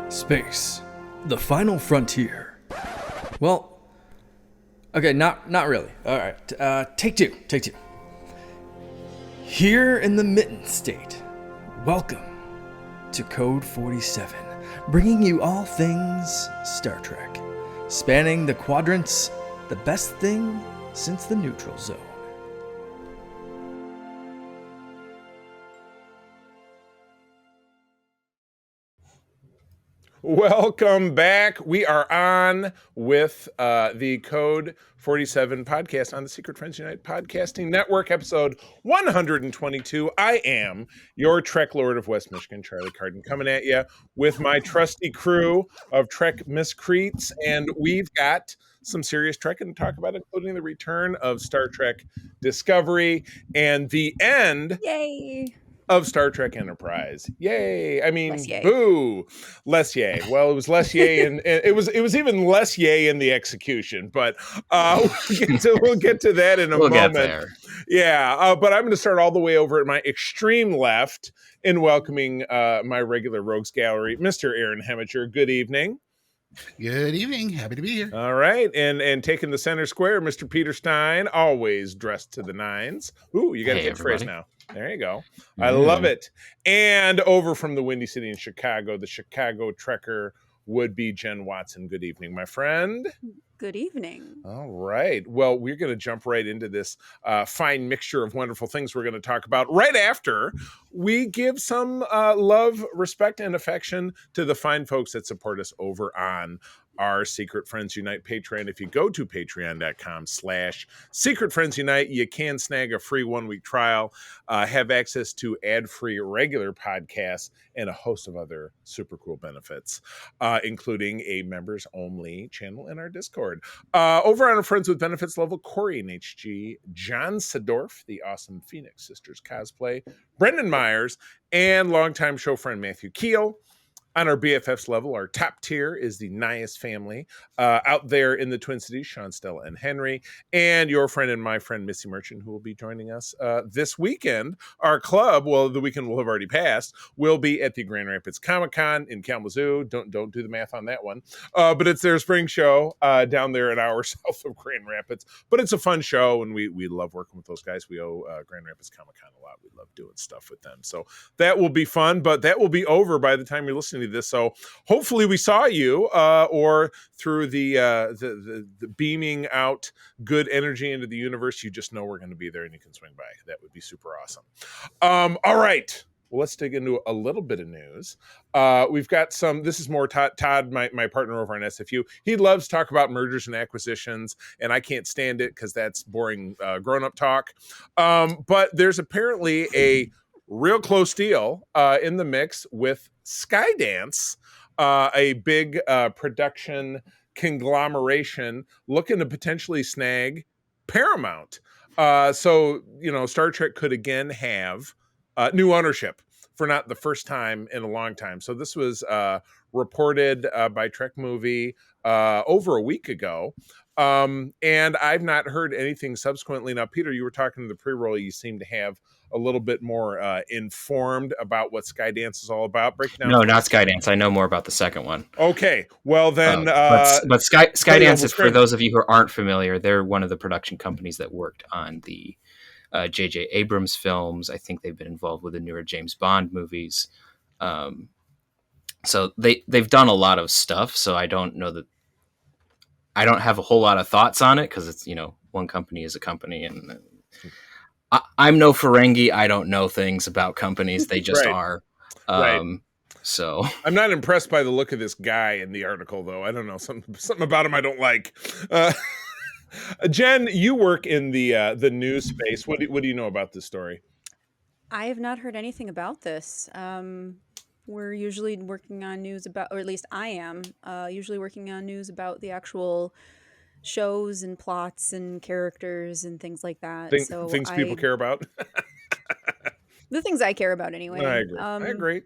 Space, the final frontier. Well, okay, not really. All right, take two. Here in the Mitten State, welcome to Code 47, bringing you all things Star Trek, spanning the quadrants, the best thing since the neutral zone. Welcome back. We are on with the Code 47 podcast on the Secret Friends Unite Podcasting Network, episode 122. I am your Trek Lord of West Michigan, Charlie Carden, coming at you with my trusty crew of Trek miscreants, and we've got some serious Trek to talk about, including the return of Star Trek Discovery and the end of Star Trek Enterprise. Yay. I mean, Less yay. Boo. Less yay. Well, it was less yay and it was even less yay in the execution, but we'll get to that in a moment. Get there. Yeah, but I'm going to start all the way over at my extreme left in welcoming my regular Rogues Gallery, Mr. Aaron Hemminger. Good evening. Good evening. Happy to be here. All right. And taking the center square, Mr. Peter Stein, always dressed to the nines. Ooh, you got a catchphrase now. There you go. I love it. And over from the Windy City in Chicago, the Chicago Trekker would be Jen Watson. Good evening, my friend. Good evening. All right. Well, we're going to jump right into this fine mixture of wonderful things we're going to talk about right after we give some love, respect, and affection to the fine folks that support us over on our Secret Friends Unite Patreon. If you go to patreon.com/Secret Friends Unite, you can snag a free 1-week trial, have access to ad-free regular podcasts, and a host of other super cool benefits, including a members-only channel in our Discord. Over on our Friends with Benefits level, Corey and HG, John Sedorf, the awesome Phoenix Sisters cosplay, Brendan Myers, and longtime show friend Matthew Keel. On our BFFs level, our top tier is the Nias family. Out there in the Twin Cities, Sean, Stella, and Henry. And your friend and my friend, Missy Merchant, who will be joining us this weekend. Our club, well, the weekend will have already passed, will be at the Grand Rapids Comic-Con in Kalamazoo. Don't do the math on that one. But it's their spring show down there an hour south of Grand Rapids. But it's a fun show, and we love working with those guys. We owe Grand Rapids Comic-Con a lot. We love doing stuff with them. So that will be fun, but that will be over by the time you're listening to this. So hopefully we saw you or through the beaming out good energy into the universe, you just know we're going to be there and you can swing by. That would be super awesome. All right. Well, let's dig into a little bit of news. We've got this is more Todd, my partner over on SFU. He loves to talk about mergers and acquisitions, and I can't stand it because that's boring grown-up talk. But there's apparently a real close deal in the mix with Skydance, a big production conglomeration looking to potentially snag Paramount. So, Star Trek could again have new ownership for not the first time in a long time. So this was reported by Trek Movie over a week ago. And I've not heard anything subsequently. Now, Peter, you were talking to the pre-roll. You seem to have a little bit more informed about what Skydance is all about. Break down. No, not Skydance. I know more about the second one. Okay. Well, then. But Skydance is, for those of you who aren't familiar, they're one of the production companies that worked on the J.J. Abrams films. I think they've been involved with the newer James Bond movies. So they've done a lot of stuff. So I don't know that. I don't have a whole lot of thoughts on it because it's, one company is a company, and I'm no Ferengi. I don't know things about companies. They just are. Right. So I'm not impressed by the look of this guy in the article, though. I don't know, something about him I don't like. Jen, you work in the news space. What do you know about this story? I have not heard anything about this. We're usually working on news about, or at least I am, usually working on news about the actual shows and plots and characters and things like that. Things people care about? The things I care about anyway. I agree.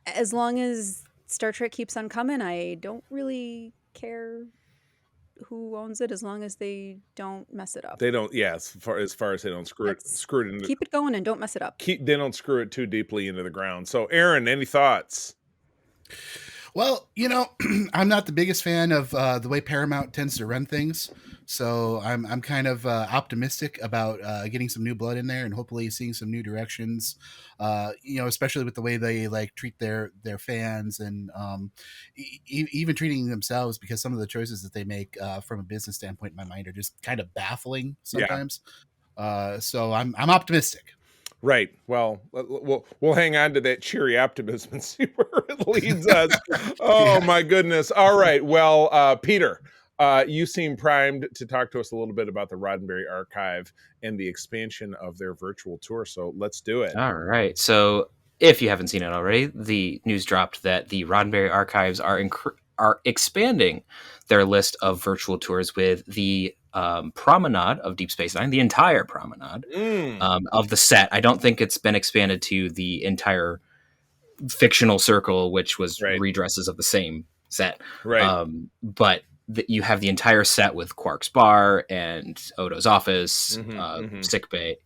As long as Star Trek keeps on coming, I don't really care who owns it, as long as they don't mess it up. They don't, as far as they don't screw it into, keep it going and don't mess it up. They don't screw it too deeply into the ground. So, Aaron, any thoughts? Well, I'm not the biggest fan of the way Paramount tends to run things, so I'm kind of optimistic about getting some new blood in there and hopefully seeing some new directions. Especially with the way they like treat their fans and even treating themselves, because some of the choices that they make from a business standpoint, in my mind, are just kind of baffling Yeah. sometimes. So I'm optimistic. Right. Well, we'll hang on to that cheery optimism and see where it leads us. Oh, Yeah. my goodness. All right. Well, Peter, you seem primed to talk to us a little bit about the Roddenberry Archive and the expansion of their virtual tour. So let's do it. All right. So if you haven't seen it already, the news dropped that the Roddenberry Archives are expanding their list of virtual tours with the promenade of Deep Space Nine, the entire promenade of the set. I don't think it's been expanded to the entire fictional circle, which was Right. redresses of the same set. Right. But you have the entire set with Quark's bar and Odo's office, sick bay,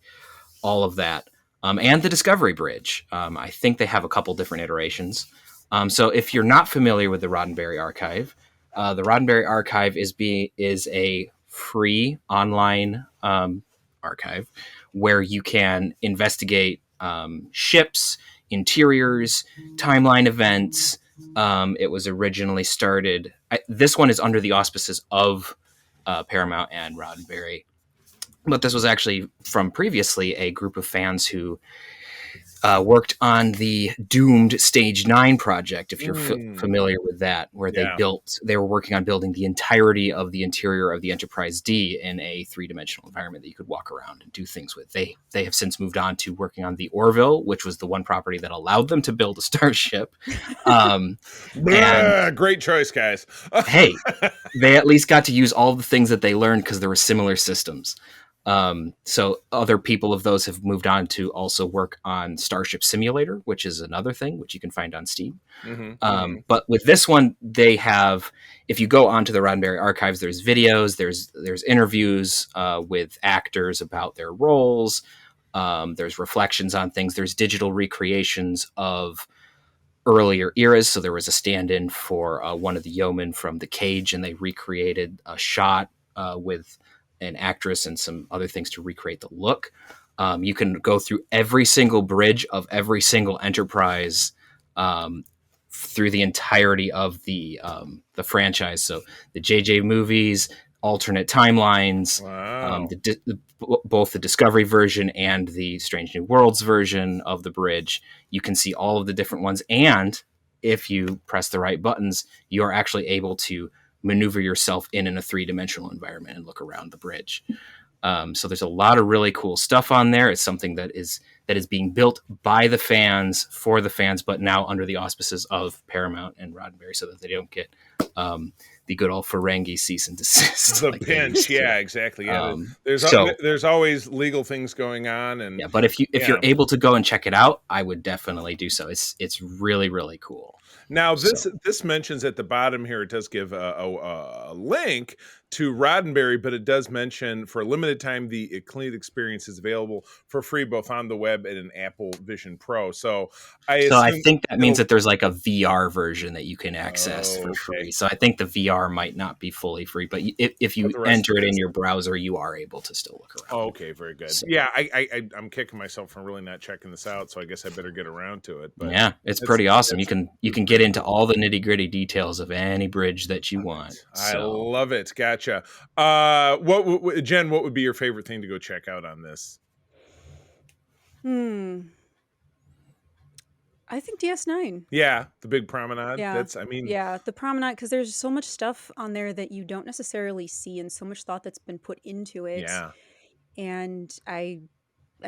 all of that. And the Discovery Bridge. I think they have a couple different iterations. So if you're not familiar with the Roddenberry Archive, the Roddenberry Archive is a free online archive where you can investigate ships, interiors, timeline events. It was originally started. This one is under the auspices of Paramount and Roddenberry. But this was actually from previously a group of fans who worked on the doomed Stage 9 project, if you're familiar with that, where they were working on building the entirety of the interior of the Enterprise D in a three-dimensional environment that you could walk around and do things with. They have since moved on to working on the Orville, which was the one property that allowed them to build a starship. Great choice, guys. Hey, they at least got to use all the things that they learned because there were similar systems. So other people of those have moved on to also work on Starship Simulator, which is another thing which you can find on Steam. But with this one, they have, if you go onto the Roddenberry Archives, there's videos, there's interviews with actors about their roles. There's reflections on things. There's digital recreations of earlier eras. So there was a stand-in for one of the yeomen from The Cage, and they recreated a shot with an actress and some other things to recreate the look. You can go through every single bridge of every single Enterprise through the entirety of the franchise. So the JJ movies, alternate timelines, both the Discovery version and the Strange New Worlds version of the bridge. You can see all of the different ones. And if you press the right buttons, you are actually able to maneuver yourself in a three-dimensional environment and look around the bridge. So there's a lot of really cool stuff on there. It's something that is being built by the fans for the fans, but now under the auspices of Paramount and Roddenberry, so that they don't get the good old Ferengi cease and desist. The pinch, yeah, exactly. Yeah, there's always legal things going on, and yeah. But if you're able to go and check it out, I would definitely do so. It's really, really cool. Now, this mentions at the bottom here, it does give a link to Roddenberry, but it does mention for a limited time, the Eclipse experience is available for free, both on the web and an Apple Vision Pro. So I think that means that there's like a VR version that you can access for free. So I think the VR might not be fully free, but if you enter it in your browser, you are able to still look around. Oh, okay, very good. So, yeah, I'm kicking myself for really not checking this out, so I guess I better get around to it. But yeah, it's pretty awesome. You can get into all the nitty gritty details of any bridge that you want. I love it. Gotcha. Jen, what would be your favorite thing to go check out on this? I think DS9. Yeah, the big promenade. Yeah, the promenade, because there's so much stuff on there that you don't necessarily see, and so much thought that's been put into it. Yeah, and I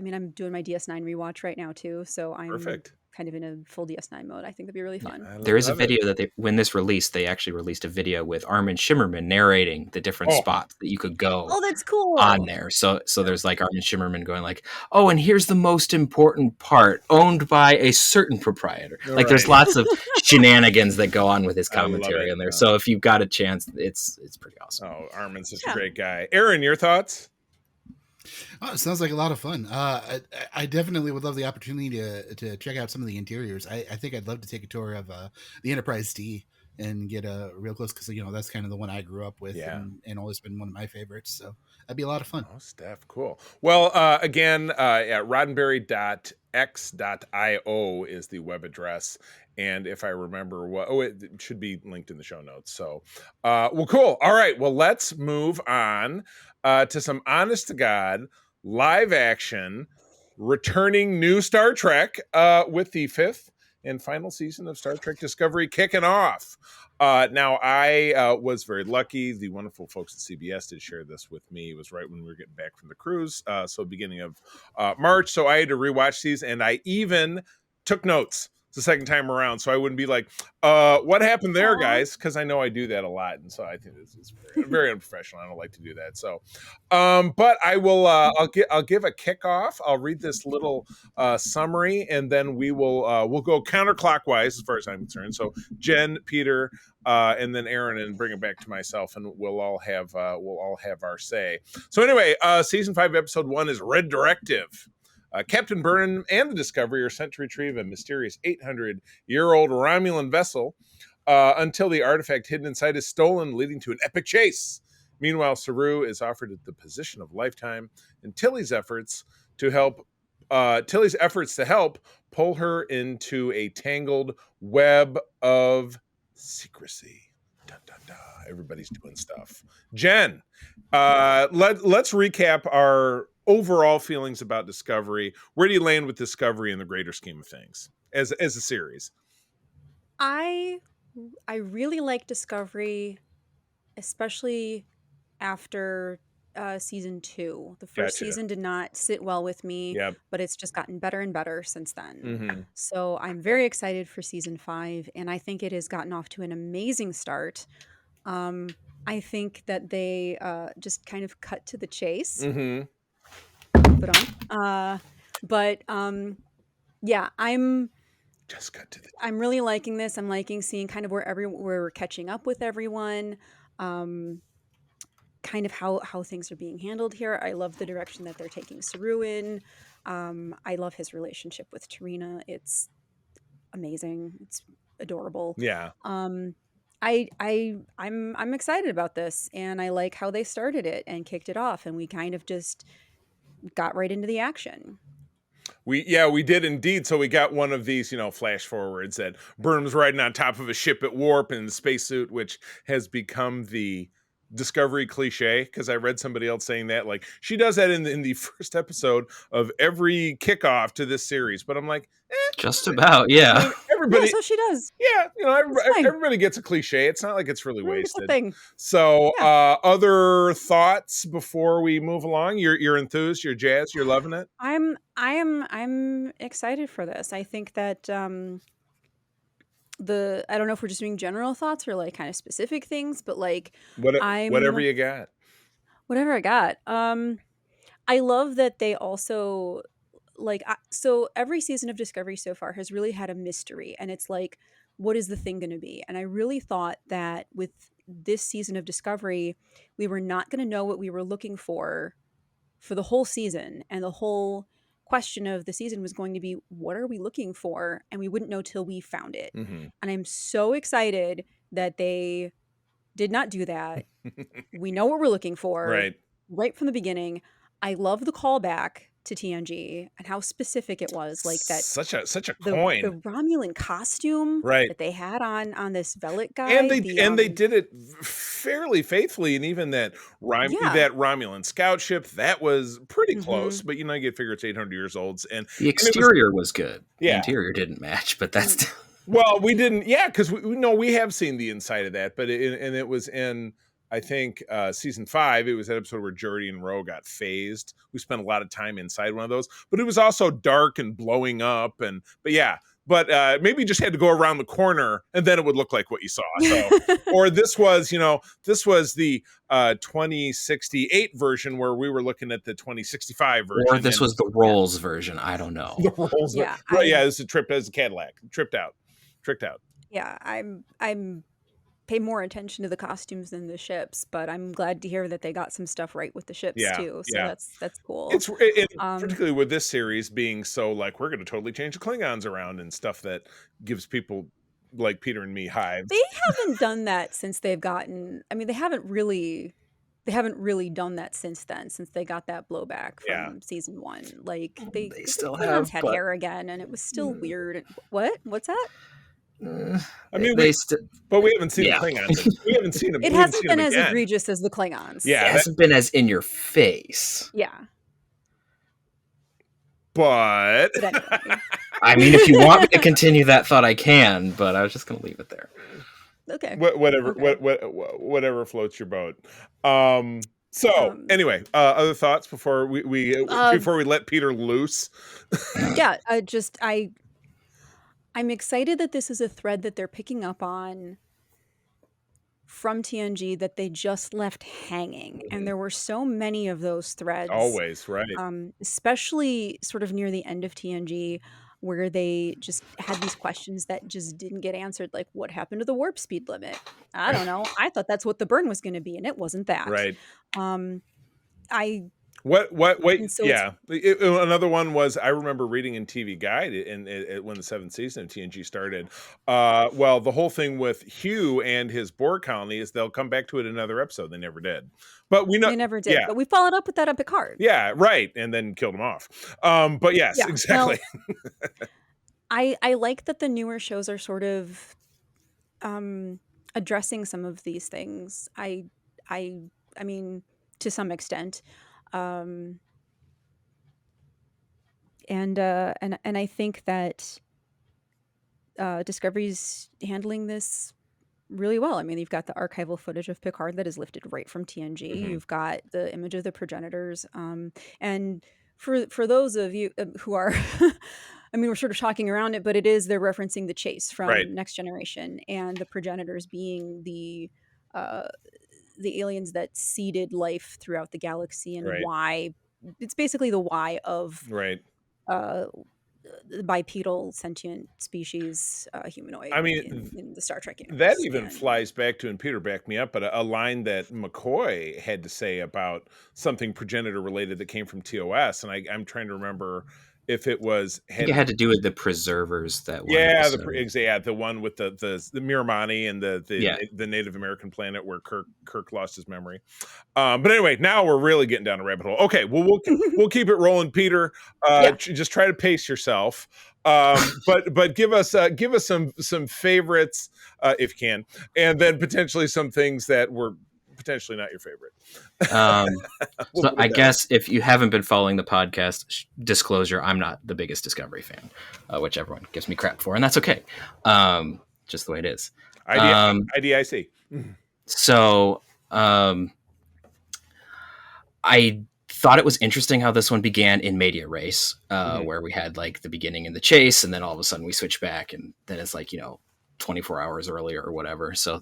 mean, I'm doing my DS9 rewatch right now too, so I'm perfect. Kind of in a full DS9 mode. I think that'd be really fun. Yeah, there is a video that when this released, they actually released a video with Armin Shimmerman narrating the different spots that you could go. Oh, that's cool. On there. So there's like Armin Shimmerman going like, oh, and here's the most important part, owned by a certain proprietor. Like there's lots of shenanigans that go on with his commentary in there. So if you've got a chance, it's pretty awesome. Oh, Armin's such a great guy. Aaron, your thoughts? Oh, it sounds like a lot of fun. I definitely would love the opportunity to check out some of the interiors. I think I'd love to take a tour of the Enterprise D and get a real close, because that's kind of the one I grew up with, Yeah. and always been one of my favorites. So that'd be a lot of fun. Oh, Steph, cool. Well, again, at roddenberry.x.io is the web address. And if I remember it should be linked in the show notes. So, well, cool. All right. Well, let's move on to some honest to God live action returning new Star Trek with the 5th and final season of Star Trek Discovery kicking off. Now, I was very lucky. The wonderful folks at CBS did share this with me. It was right when we were getting back from the cruise, so beginning of March. So I had to rewatch these, and I even took notes the second time around, so I wouldn't be like, what happened there, guys? Because I know I do that a lot, and so I think it's very, very unprofessional. I don't like to do that. So, but I will. I'll give a kickoff. I'll read this little summary, and then we'll go counterclockwise as far as I'm concerned. So, Jen, Peter, and then Aaron, and bring it back to myself, and we'll all have our say. So anyway, season 5, episode 1 is Red Directive. Captain Burnham and the Discovery are sent to retrieve a mysterious 800-year-old Romulan vessel until the artifact hidden inside is stolen, leading to an epic chase. Meanwhile, Saru is offered the position of lifetime, and Tilly's efforts to help pull her into a tangled web of secrecy. Dun, dun, dun. Everybody's doing stuff. Jen, let's recap our overall feelings about Discovery. Where do you land with Discovery in the greater scheme of things as a series? I really like Discovery, especially after season 2. The first Gotcha. season did not sit well with me, Yep. but it's just gotten better and better since then. Mm-hmm. So I'm very excited for season 5, and I think it has gotten off to an amazing start. I think that they just kind of cut to the chase. Mm-hmm. Yeah, I'm Just cut to the. I'm really liking this. I'm liking seeing kind of where we're catching up with everyone. Kind of how things are being handled here. I love the direction that they're taking Saru in. I love his relationship with Tarina. It's amazing. It's adorable. Yeah. I'm excited about this, and I like how they started it and kicked it off, and we kind of just got right into the action. We did indeed. So we got one of these, flash forwards that Burnham's riding on top of a ship at warp in a spacesuit, which has become the Discovery cliche, because I read somebody else saying that, like, she does that in the first episode of every kickoff to this series. But I'm like, just about, yeah. Everybody, yeah, so she does. Yeah, everybody gets a cliche. It's not like it's really wasted. Thing. So, other thoughts before we move along? You're enthused. You're jazzed. You're loving it. I'm excited for this. I think that I don't know if we're just doing general thoughts or like kind of specific things, but like whatever you got. Whatever I got. I love that they also so every season of Discovery so far has really had a mystery, and it's like, what is the thing going to be? And I really thought that with this season of Discovery, we were not going to know what we were looking for the whole season, and the whole question of the season was going to be, what are we looking for? And we wouldn't know till we found it. Mm-hmm. And I'm so excited that they did not do that. We know what we're looking for right from the beginning. I love the callback to TNG and how specific it was, like that. Such a coin. The Romulan costume that they had on this Velit guy, and they did it fairly faithfully, and even that Romulan scout ship, that was pretty close. But you get figure it's 800 years old, and the exterior was good. Yeah, the interior didn't match, but that's well, we didn't. Yeah, because we have seen the inside of that, but it was in, I think, season 5, it was that episode where Geordi and Ro got phased. We spent a lot of time inside one of those, but it was also dark and blowing up. But maybe you just had to go around the corner and then it would look like what you saw. So, or this was the 2068 version where we were looking at the 2065 version. Or this was the Rolls version. I don't know. The Rolls. This is a Cadillac. Tricked out. Yeah, I'm pay more attention to the costumes than the ships, but I'm glad to hear that they got some stuff right with the ships too. So that's cool. Particularly with this series being so like, we're going to totally change the Klingons around and stuff that gives people like Peter and me hives. They haven't done that since they've gotten. I mean, they haven't really done that since then, since they got that blowback from season 1. Like They still Klingons have had hair again, and it was still weird. What's that? I mean, but we haven't seen the Klingons. We haven't seen them. It hasn't been as egregious as the Klingons. Yeah, it hasn't been as in your face. Yeah. But anyway. I mean, if you want me to continue that thought, I can. But I was just going to leave it there. Okay. Whatever floats your boat. Anyway, other thoughts before we let Peter loose? Yeah, I'm excited that this is a thread that they're picking up on from TNG that they just left hanging. And there were so many of those threads. Always, right. Especially sort of near the end of TNG, where they just had these questions that just didn't get answered. Like, what happened to the warp speed limit? I don't know. I thought that's what the burn was going to be, and it wasn't that. Right. Wait, another one was, I remember reading in TV Guide when the 7th season of TNG started. The whole thing with Hugh and his Borg colony is they'll come back to it in another episode. They never did. But we know they never did. Yeah. But we followed up with that on Picard. Yeah, right, and then killed him off. But yes, exactly. Well, I like that the newer shows are sort of addressing some of these things. I mean, to some extent. And I think that Discovery's handling this really well. I mean, you've got the archival footage of Picard that is lifted right from TNG. Mm-hmm. You've got the image of the progenitors. And for those of you who are, I mean, we're sort of talking around it, but they're referencing the chase from Next Generation, and the progenitors being the aliens that seeded life throughout the galaxy, and why it's basically the why of bipedal sentient species humanoid. I mean, in the Star Trek universe. That even flies back to, and Peter backed me up, but a line that McCoy had to say about something progenitor related that came from TOS, and I'm trying to remember if it was. I think it had to do with the preservers that one. Yeah, the one with the Miramani and the Native American planet where Kirk lost his memory. But anyway, now we're really getting down a rabbit hole. Okay, well we'll keep it rolling, Peter. Just try to pace yourself. But give us some favorites if you can, and then potentially some things that were potentially not your favorite. So I guess if you haven't been following the podcast, disclosure, I'm not the biggest Discovery fan, which everyone gives me crap for, and that's okay. Just the way it is. IDIC. So I thought it was interesting how this one began in Media Race, where we had like the beginning and the chase, and then all of a sudden we switch back, and then it's like, 24 hours earlier or whatever. So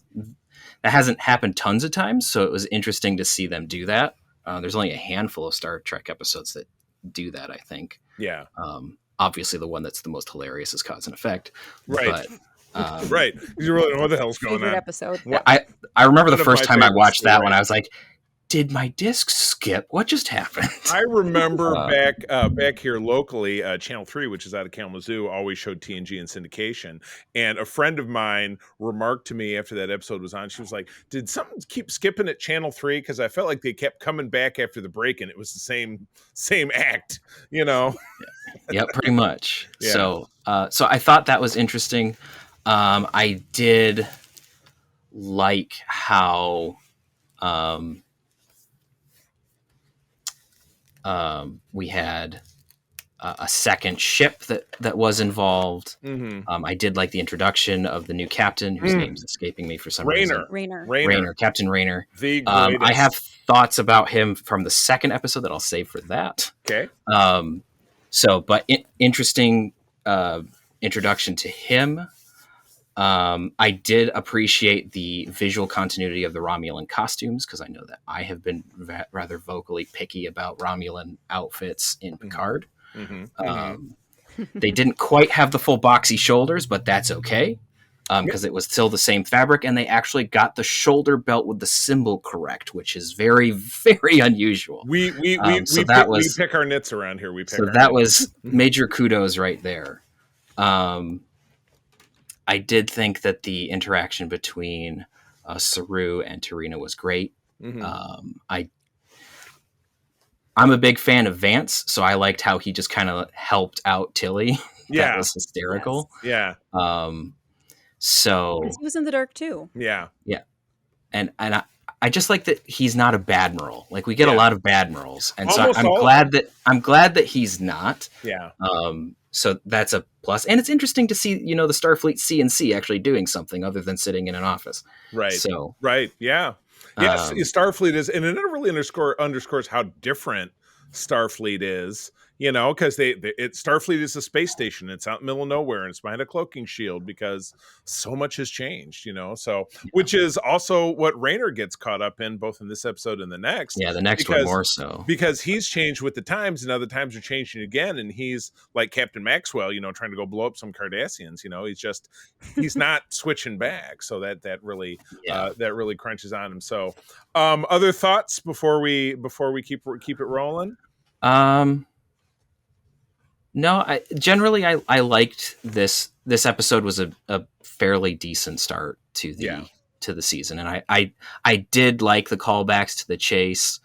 that hasn't happened tons of times. So it was interesting to see them do that. There's only a handful of Star Trek episodes that do that, I think. Yeah. Obviously the one that's the most hilarious is Cause and Effect. Right. But, right. You really know what the hell's going on. Episode. I remember the first time I watched that one, I was like, did my disc skip? What just happened? I remember back here locally, Channel 3, which is out of Kalamazoo, always showed TNG in syndication. And a friend of mine remarked to me after that episode was on, she was like, did something keep skipping at Channel 3? Because I felt like they kept coming back after the break and it was the same act, Yeah, pretty much. Yeah. So I thought that was interesting. I did like how we had a second ship that was involved. Mm-hmm. I did like the introduction of the new captain, whose name's escaping me for some reason. Rayner, Captain Rayner. I have thoughts about him from the second episode that I'll save for that. Okay. Interesting introduction to him. I did appreciate the visual continuity of the Romulan costumes, because I know that I have been rather vocally picky about Romulan outfits in Picard. Mm-hmm. They didn't quite have the full boxy shoulders, but that's okay. because it was still the same fabric, and they actually got the shoulder belt with the symbol correct, which is very, very unusual. We pick our knits around here. That was major kudos right there. I did think that the interaction between Saru and Tarina was great. I'm a big fan of Vance, so I liked how he just kind of helped out Tilly. Yeah, that was hysterical. Yes. Yeah. So he was in the dark too. Yeah. And I just like that he's not a Badmiral. Like we get a lot of Badmirals, and so I'm glad that he's not. Yeah. So that's a plus, and it's interesting to see the Starfleet CNC actually doing something other than sitting in an office. Right. So yeah. Yes, Starfleet is, and it really underscores how different Starfleet is. Because Starfleet is a space station. It's out in the middle of nowhere, and it's behind a cloaking shield because so much has changed. Which is also what Rayner gets caught up in, both in this episode and the next. Yeah, the next one more so, because he's changed with the times, and now the times are changing again, and he's like Captain Maxwell, trying to go blow up some Cardassians. He's not switching back. So that really crunches on him. So, other thoughts before we keep it rolling? No, I liked this. This episode was a fairly decent start to the season, and I did like the callbacks to the chase.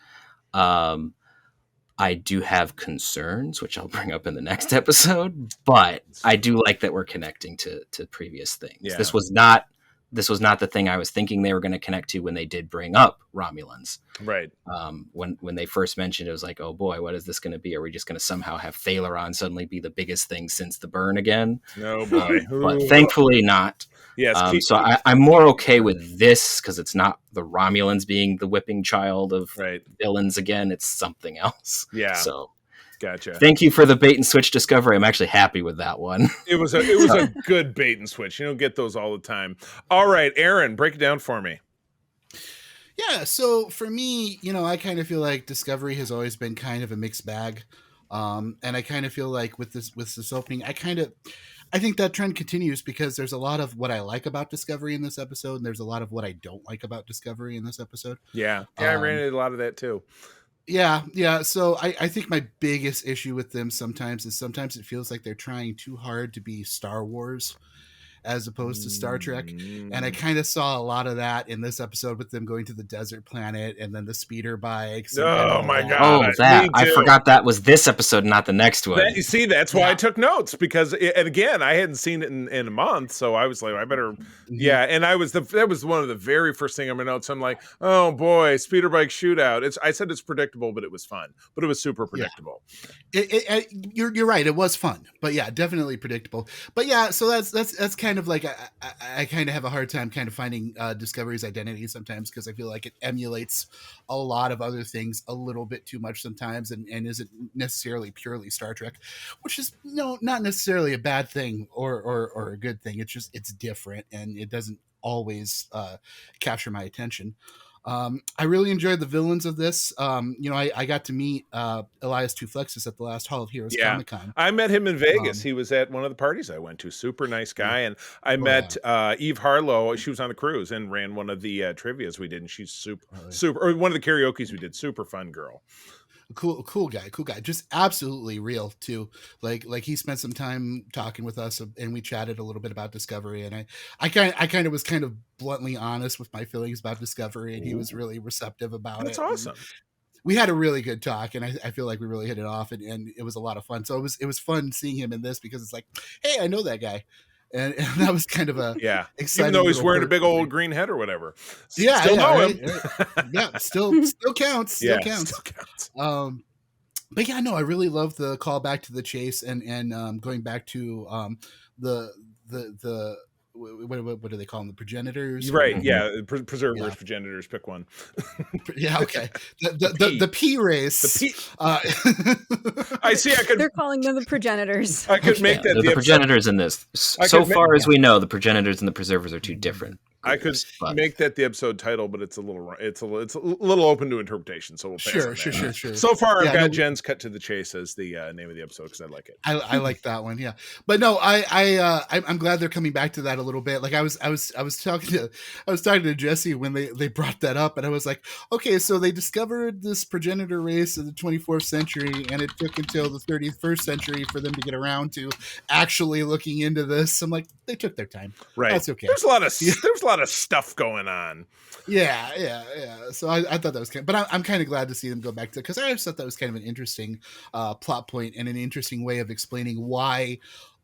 I do have concerns, which I'll bring up in the next episode, but I do like that we're connecting to previous things. Yeah. This was not the thing I was thinking they were going to connect to when they did bring up Romulans. Right. When they first mentioned it, was like, oh boy, what is this going to be? Are we just going to somehow have Thaleron suddenly be the biggest thing since the burn again? No, boy. But thankfully not. Yes. I'm more okay with this because it's not the Romulans being the whipping child of villains again. It's something else. Yeah. So. Gotcha. Thank you for the bait and switch discovery. I'm actually happy with that one. It was a good bait and switch. You don't get those all the time. All right, Aaron, break it down for me. Yeah, so for me, I kind of feel like Discovery has always been kind of a mixed bag. And I kind of feel like with this opening, I think that trend continues because there's a lot of what I like about Discovery in this episode, and there's a lot of what I don't like about Discovery in this episode. Yeah, I ran into a lot of that too. Yeah. So I think my biggest issue with them sometimes it feels like they're trying too hard to be Star Wars as opposed to Star Trek. And I kind of saw a lot of that in this episode with them going to the desert planet and then the speeder bikes. Oh my God. Oh, that. I forgot that was this episode, not the next one. That's why I took notes because, and again, I hadn't seen it in a month. So I was like, I better. Yeah. And that was one of the very first thing on my notes. I'm like, oh boy, speeder bike shootout. I said it's predictable, but it was fun, but it was super predictable. Yeah. You're right. It was fun, but yeah, definitely predictable. But yeah, so that's kind of like I kind of have a hard time kind of finding Discovery's identity sometimes because I feel like it emulates a lot of other things a little bit too much sometimes and isn't necessarily purely Star Trek, which is not necessarily a bad thing or a good thing. It's different and it doesn't always capture my attention. I really enjoyed the villains of this. I got to meet Elias Tuflexis at the last Hall of Heroes Comic-Con. I met him in Vegas. He was at one of the parties I went to. Super nice guy. And I met Eve Harlow. She was on the cruise and ran one of the trivias we did. And she's super, or one of the karaoke's we did. Super fun girl. Cool guy. Just absolutely real too. Like he spent some time talking with us and we chatted a little bit about Discovery. And I kind of was kind of bluntly honest with my feelings about Discovery, and he was really receptive about it. That's awesome. And we had a really good talk, and I feel like we really hit it off, and it was a lot of fun. So it was fun seeing him in this because it's like, hey, I know that guy. And that was kind of a exciting. Even though he's wearing a big old green head or whatever. Still know him. Yeah, still counts. Still counts. But yeah, no, I really love the call back to the chase and going back to the what do they call them? The progenitors, right? Yeah, preservers, progenitors. Pick one. Yeah, okay. The P race. The P. I see. They're calling them the progenitors. I could make that the progenitors in this. So far as we know, the progenitors and the preservers are two different I could but make that the episode title, but it's a little open to interpretation. So we'll pass on that. Sure. So far, I've Yeah, got no, Jen's Cut to the Chase as the name of the episode because I like it. I like that one, yeah. But no, I'm glad they're coming back to that a little bit. Like I was talking to Jesse when they brought that up, and I was like, okay, so they discovered this progenitor race in the 24th century, and it took until the 31st century for them to get around to actually looking into this. I'm like, they took their time, right? That's okay. There's a lot of stuff going on. Yeah. So I thought that was but I'm kind of glad to see them go back to, because I always thought that was kind of an interesting plot point and an interesting way of explaining why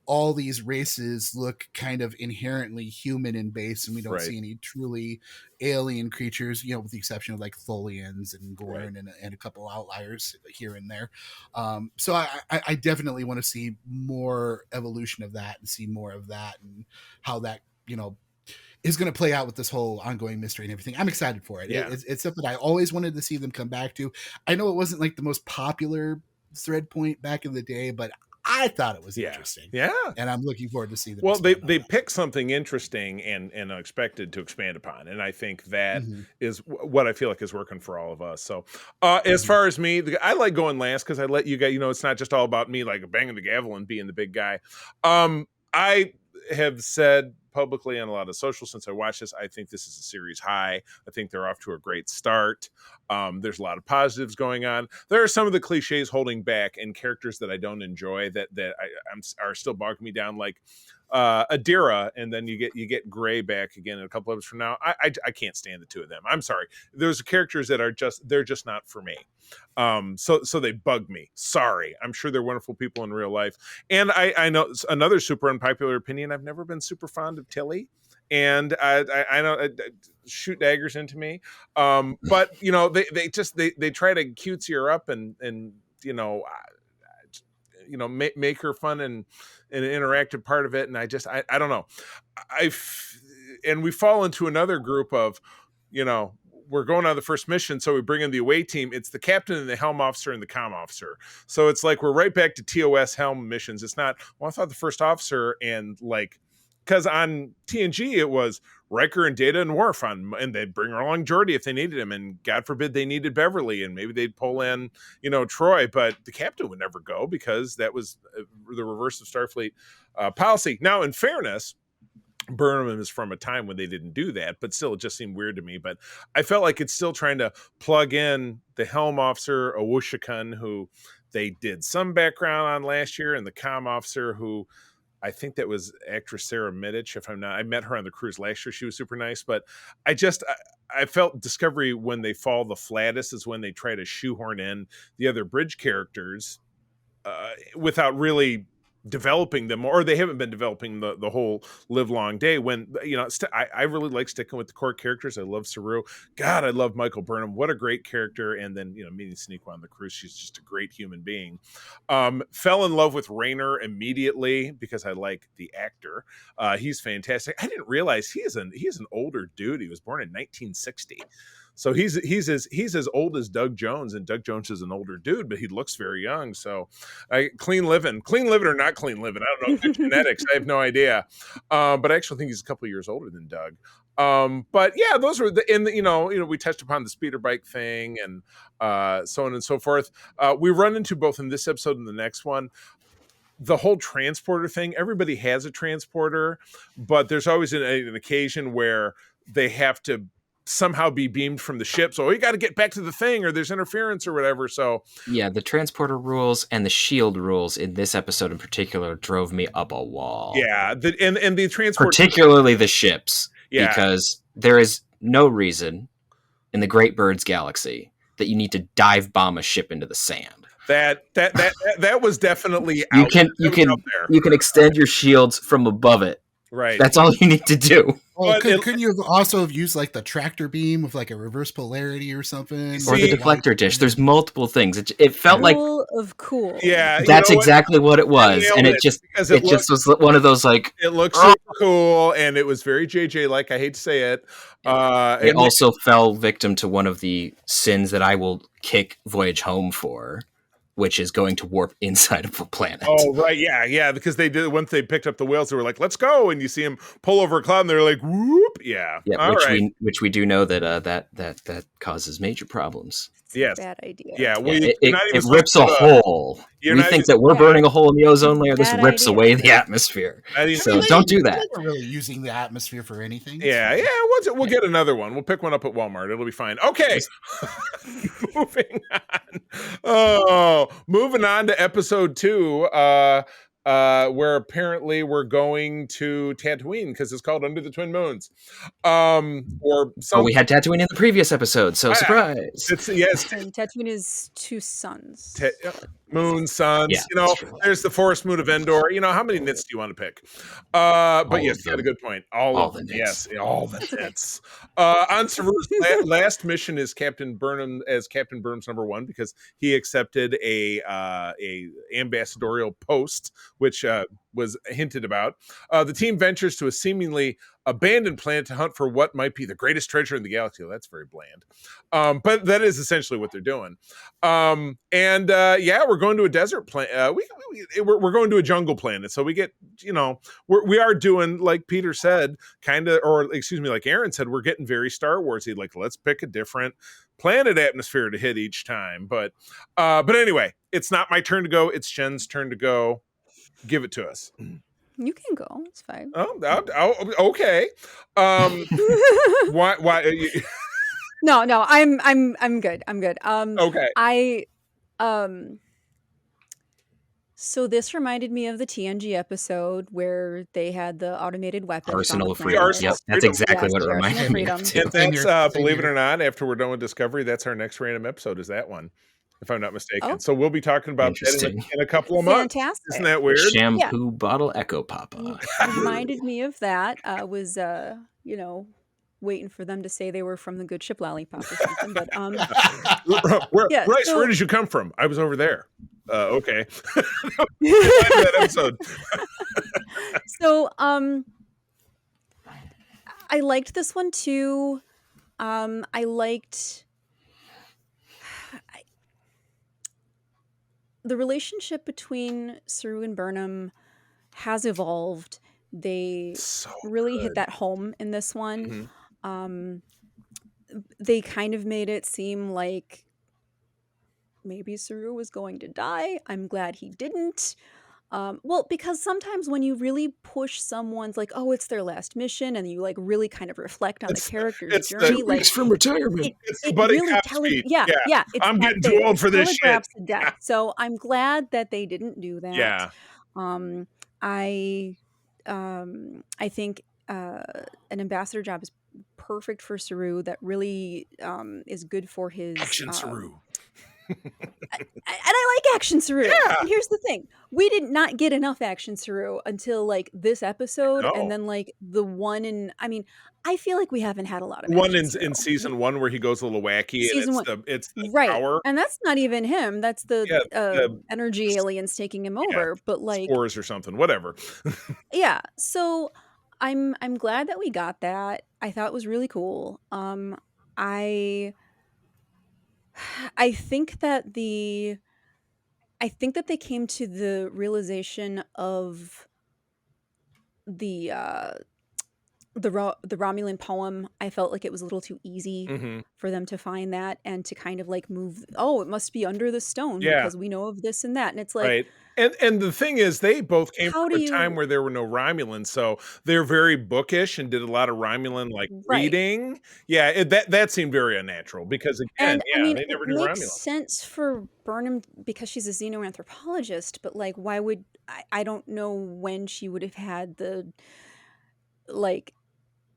all these races look kind of inherently human in base, and we don't see any truly alien creatures, with the exception of like Tholians and Gorn and a couple outliers here and there. So I definitely want to see more evolution of that and see more of that and how that, is going to play out with this whole ongoing mystery and everything. I'm excited for it. Yeah. It's something I always wanted to see them come back to. I know it wasn't like the most popular thread point back in the day, but I thought it was interesting. Yeah. And I'm looking forward to see them. Well, they picked something interesting and unexpected to expand upon. And I think that is what I feel like is working for all of us. So as far as me, I like going last because I let you guys, it's not just all about me like banging the gavel and being the big guy. I have said publicly on a lot of social since I watched this, I think this is a series high. I think they're off to a great start. There's a lot of positives going on. There are some of the cliches holding back and characters that I don't enjoy that are still bogging me down, like Adira, and then you get Gray back again in a couple of episodes from now. I can't stand the two of them. I'm sorry. There's characters that they're just not for me. So they bug me. Sorry. I'm sure they're wonderful people in real life. And I know another super unpopular opinion. I've never been super fond of Tilly. And I know shoot daggers into me. But they try to cutesy her up and make her fun and an interactive part of it. And I don't know. And we fall into another group of, we're going on the first mission, so we bring in the away team. It's the captain and the helm officer and the comm officer. So it's like we're right back to TOS helm missions. It's not, I thought the first officer and because on TNG it was Riker and Data and Worf and they'd bring along Geordi if they needed him, and God forbid they needed Beverly, and maybe they'd pull in, Troy, but the captain would never go because that was the reverse of Starfleet policy. Now, in fairness, Burnham is from a time when they didn't do that, but still it just seemed weird to me. But I felt like it's still trying to plug in the helm officer, Owushikun, who they did some background on last year, and the comm officer, who I think that was actress Sarah Middich. If I'm not, I met her on the cruise last year. She was super nice, but I felt Discovery, when they fall the flattest, is when they try to shoehorn in the other bridge characters without really developing them, or they haven't been developing the whole live long day. When I really like sticking with the core characters. I love Saru. God, I love Michael Burnham. What a great character. And then meeting Sonequa on the cruise, she's just a great human being. Fell in love with Rayner immediately because I like the actor. He's fantastic. I didn't realize he's an older dude. He was born in 1960. So he's as old as Doug Jones, and Doug Jones is an older dude, but he looks very young. So clean living or not clean living, I don't know. Genetics, I have no idea. But I actually think he's a couple of years older than Doug. But yeah, those were we touched upon the speeder bike thing and so on and so forth. We run into both in this episode and the next one, the whole transporter thing. Everybody has a transporter, but there's always an occasion where they have to somehow be beamed from the ship. So you got to get back to the thing, or there's interference or whatever. So yeah, the transporter rules and the shield rules in this episode in particular drove me up a wall. Yeah. And the transport, particularly the ships, because there is no reason in the Great Birds galaxy that you need to dive bomb a ship into the sand. That was definitely you can extend your shields from above it. Right. That's all you need to do. Well, couldn't you also have used like the tractor beam with like a reverse polarity or something? Or the deflector dish. There's multiple things. It felt like of cool. Yeah. That's exactly what it was. And it just was one of those like, it looks super cool, and it was very JJ like, I hate to say it. It also fell victim to one of the sins that I will kick Voyage Home for, which is going to warp inside of a planet. Oh, right. Yeah. Because they did, once they picked up the whales, they were like, let's go. And you see them pull over a cloud and they're like, whoop. Yeah. Yeah, All right. which we do know that that causes major problems. It's a Yes. bad idea. Yeah. Well, Yeah, you're not even it rips a supposed to, hole. you're We not think even- that we're Yeah. burning a hole in the ozone layer. This Bad rips idea. away the atmosphere. not even- So don't do that. We're really using the atmosphere for anything. It's Yeah. fine. Yeah. We'll get another one. We'll pick one up at Walmart. It'll be fine. Okay. Moving on. Oh, moving on to episode 2. Where apparently we're going to Tatooine because it's called Under the Twin Moons. Or some. Oh, we had Tatooine in the previous episode, so surprise. It's yes, And Tatooine is 2 suns. moon, suns. Yeah, You know, that's true. there's the forest moon of Endor. You know, how many nits do you want to pick? But All yes, of you got a them. good point. All All of the them. nits. Yes, all the nits. On Saru's last mission is Captain Burnham's number 1 because he accepted a ambassadorial post, which was hinted about. The team ventures to a seemingly abandoned planet to hunt for what might be the greatest treasure in the galaxy. Well, that's very bland. But that is essentially what they're doing. We're going to a desert planet. We're going to a jungle planet. So we get, we are doing, like Peter said, like Aaron said, we're getting very Star Wars-y. Like, let's pick a different planet atmosphere to hit each time. But anyway, it's not my turn to go. It's Jen's turn to go. Give it to us. You can go. It's fine. Oh, okay. Why? No, I'm good. I'm good. Okay. So this reminded me of the TNG episode where they had the automated weapons. Arsenal on of the Freedom. planet. Yep, that's exactly Yes, what it the Arsenal reminded of me of Freedom. too. And Same that's, here. believe it or not, after we're done with Discovery, that's our next random episode. Is that one, if I'm not mistaken? Oh. So we'll be talking about that Interesting. in a couple of months. Fantastic. Isn't that weird? Shampoo bottle Echo Papa. Reminded me of that. Was waiting for them to say they were from the good ship Lollipop or something. But Yeah, Bryce, so- where did you come from? I was over there. Okay. That episode. So I liked this one too. I liked the relationship between Saru and Burnham has evolved. They So really hit good. that home in this one. Mhm. They kind of made it seem like maybe Saru was going to die. I'm glad he didn't. Well, because sometimes when you really push someone's like, oh, it's their last mission, and you like really kind of reflect on the character's it's the journey, like from retirement. It's the buddy cop speech. yeah, it's I'm that getting too big. old for this shit. Telegraphs to death. So I'm glad that they didn't do that. Yeah. I think an ambassador job is perfect for Saru. That really is good for his Action Saru. and I like Action Saru. Yeah. And here's the thing: we did not get enough Action Saru until like this episode, No. and then like the one in. I mean, I feel like we haven't had a lot of One Action in Saru. season 1 where he goes a little wacky Season and it's the right, power and that's not even him. That's the the energy aliens taking him over. But like, spores or something, whatever. yeah. So I'm glad that we got that. I thought it was really cool. I think that they came to the realization of the Romulan poem. I felt like it was a little too easy Mhm. for them to find that and to kind of like move. Oh, it must be under the stone Yeah. because we know of this and that. And it's like, Right. And the thing is, they both came How from do a time you- where there were no Romulans, so they're very bookish and did a lot of Romulan like Right. reading. Yeah, that seemed very unnatural because again, and I mean, they it never knew makes Romulan. sense for Burnham because she's a xenoanthropologist, but like, why would I don't know when she would have had the like.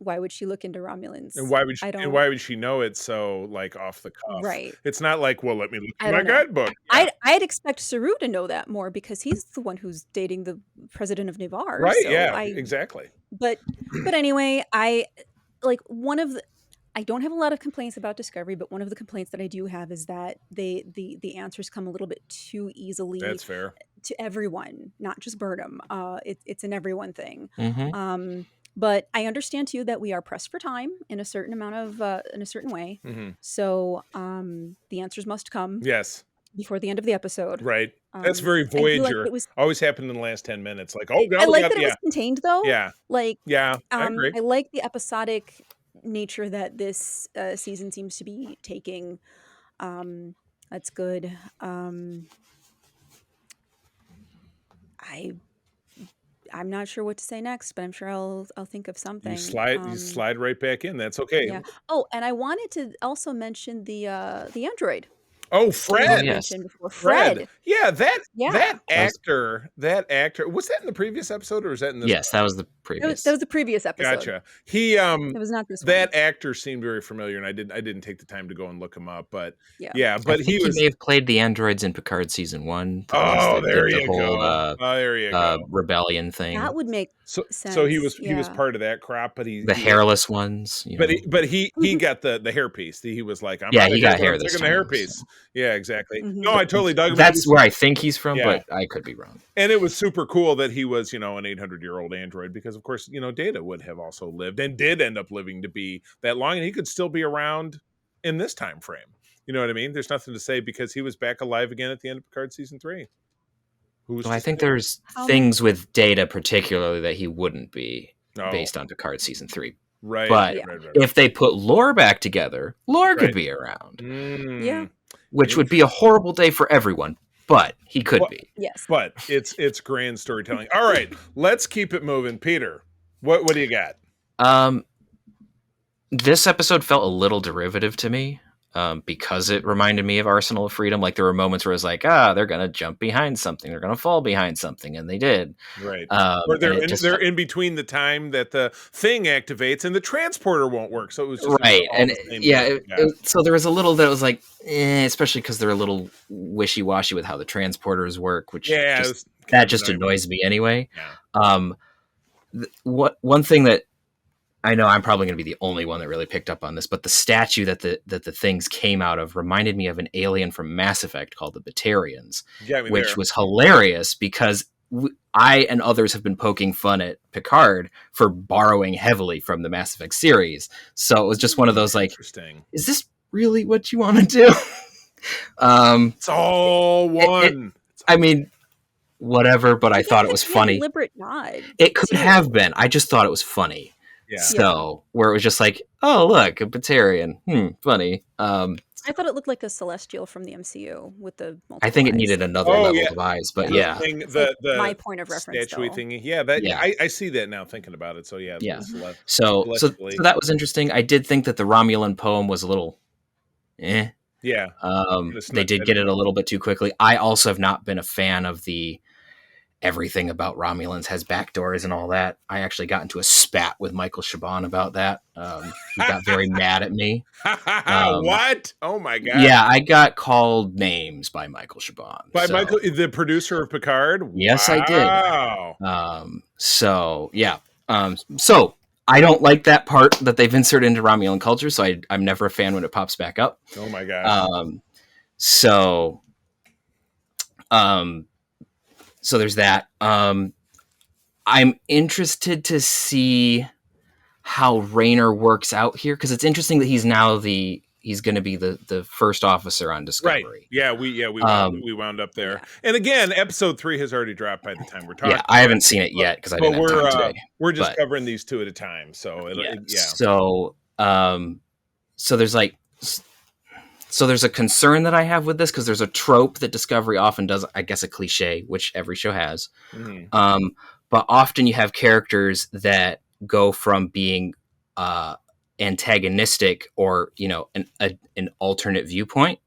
Why would she look into Romulans? And why would she, I and don't- why would she know it so like off the cuff? Right. It's not like, well, let me look I in my don't know. guidebook. Yeah. I'd expect Saru to know that more because he's the one who's dating the president of Navarre. Right, so yeah, exactly. But anyway, I like one of the. I don't have a lot of complaints about Discovery, but one of the complaints that I do have is that the answers come a little bit too easily That's fair. to everyone, not just Burnham. It's an everyone thing. Mm-hmm. But I understand too that we are pressed for time in a certain amount of in a certain way. Mhm. So the answers must come. Yes. before the end of the episode. Right. That's very I do like that Voyager. it was. Always happened in the last 10 minutes. Like, oh, I God, we like got, that it was yeah, contained though. yeah, Like, yeah. I agree. I like the episodic nature that this season seems to be taking. That's good. I'm not sure what to say next, but I'm sure I'll think of something. You slide right back in. That's okay. Yeah. Oh, and I wanted to also mention the android Oh, that we Fred. had yes. mentioned before. Fred. Yeah, that Yeah. actor. Was that in the previous episode or was that in this? Yes, that was the previous. That was the previous episode. Gotcha. He It was not this that one. actor seemed very familiar, and I didn't take the time to go and look him up, but Yeah. but I think he may have played the androids in Picard season 1. The ones Oh, that there did the you whole, go. There you go. rebellion thing. That would make So sense. he was Yeah. part of that crop, but The hairless ones. You know. but he got the hairpiece. He was like, I'm Yeah, outta he here, got but hair I'm this taking the time, hairpiece. so. Yeah, exactly. Mhm. No, I totally dug him. That's where I think he's from, Yeah. but I could be wrong. And it was super cool that he was, an 800-year-old android because, of course, Data would have also lived and did end up living to be that long, and he could still be around in this time frame. You know what I mean? There's nothing to say because he was back alive again at the end of Picard season 3. Well, I think there's things with Data particularly that he wouldn't be based on Picard season 3. Right. But if they put Lore back together, Lore could be around. Yeah. Which would be a horrible day for everyone, but he could be. Yes. But it's grand storytelling. All right, let's keep it moving. Peter, what do you got? This episode felt a little derivative to me because it reminded me of Arsenal of Freedom. Like there were moments where it was like, they're going to jump behind something. They're going to fall behind something. And they did. Right. Or they're in between the time that the thing activates and the transporter won't work. So it was just right. And so there was a little that was like, especially because they're a little wishy-washy with how the transporters work, which just annoys me anyway. Yeah. One thing that I know I'm probably going to be the only one that really picked up on this, but the statue that the things came out of reminded me of an alien from Mass Effect called the Batarians, which was hilarious because I and others have been poking fun at Picard for borrowing heavily from the Mass Effect series. So it was just one of those like, is this really what you want to do? It's all one. I mean, whatever, but I thought it was funny. Deliberate nod. It could have been. I just thought it was funny. Yeah. So where it was just like, oh look, a Batarian, funny. I thought it looked like a Celestial from the MCU with the multiple I think it eyes. needed another level of eyes, but yeah. The my point of reference statue thing. I see that now thinking about it. So yeah. So that was interesting. I did think that the Romulan poem was a little Yeah. They did get it a little bit too quickly. I also have not been a fan of the everything about Romulans has backdoors and all that. I actually got into a spat with Michael Chabon about that. He got very mad at me. What? Oh my god! Yeah, I got called names by Michael Chabon. By Michael, the producer of Picard. Yes, wow. I did. So yeah. So I don't like that part that they've inserted into Romulan culture. So I'm never a fan when it pops back up. Oh my god. So there's that. I'm interested to see how Rayner works out here because it's interesting that he's now he's going to be the first officer on Discovery. Right. Yeah. We wound up there. Yeah. And again, episode 3 has already dropped by the time we're talking. Yeah, I haven't seen it yet because I didn't have time today. We're just covering these 2 at a time. So So there's like. So there's a concern that I have with this because there's a trope that Discovery often does, I guess a cliche, which every show has. Mm-hmm. But often you have characters that go from being antagonistic or, an alternate viewpoint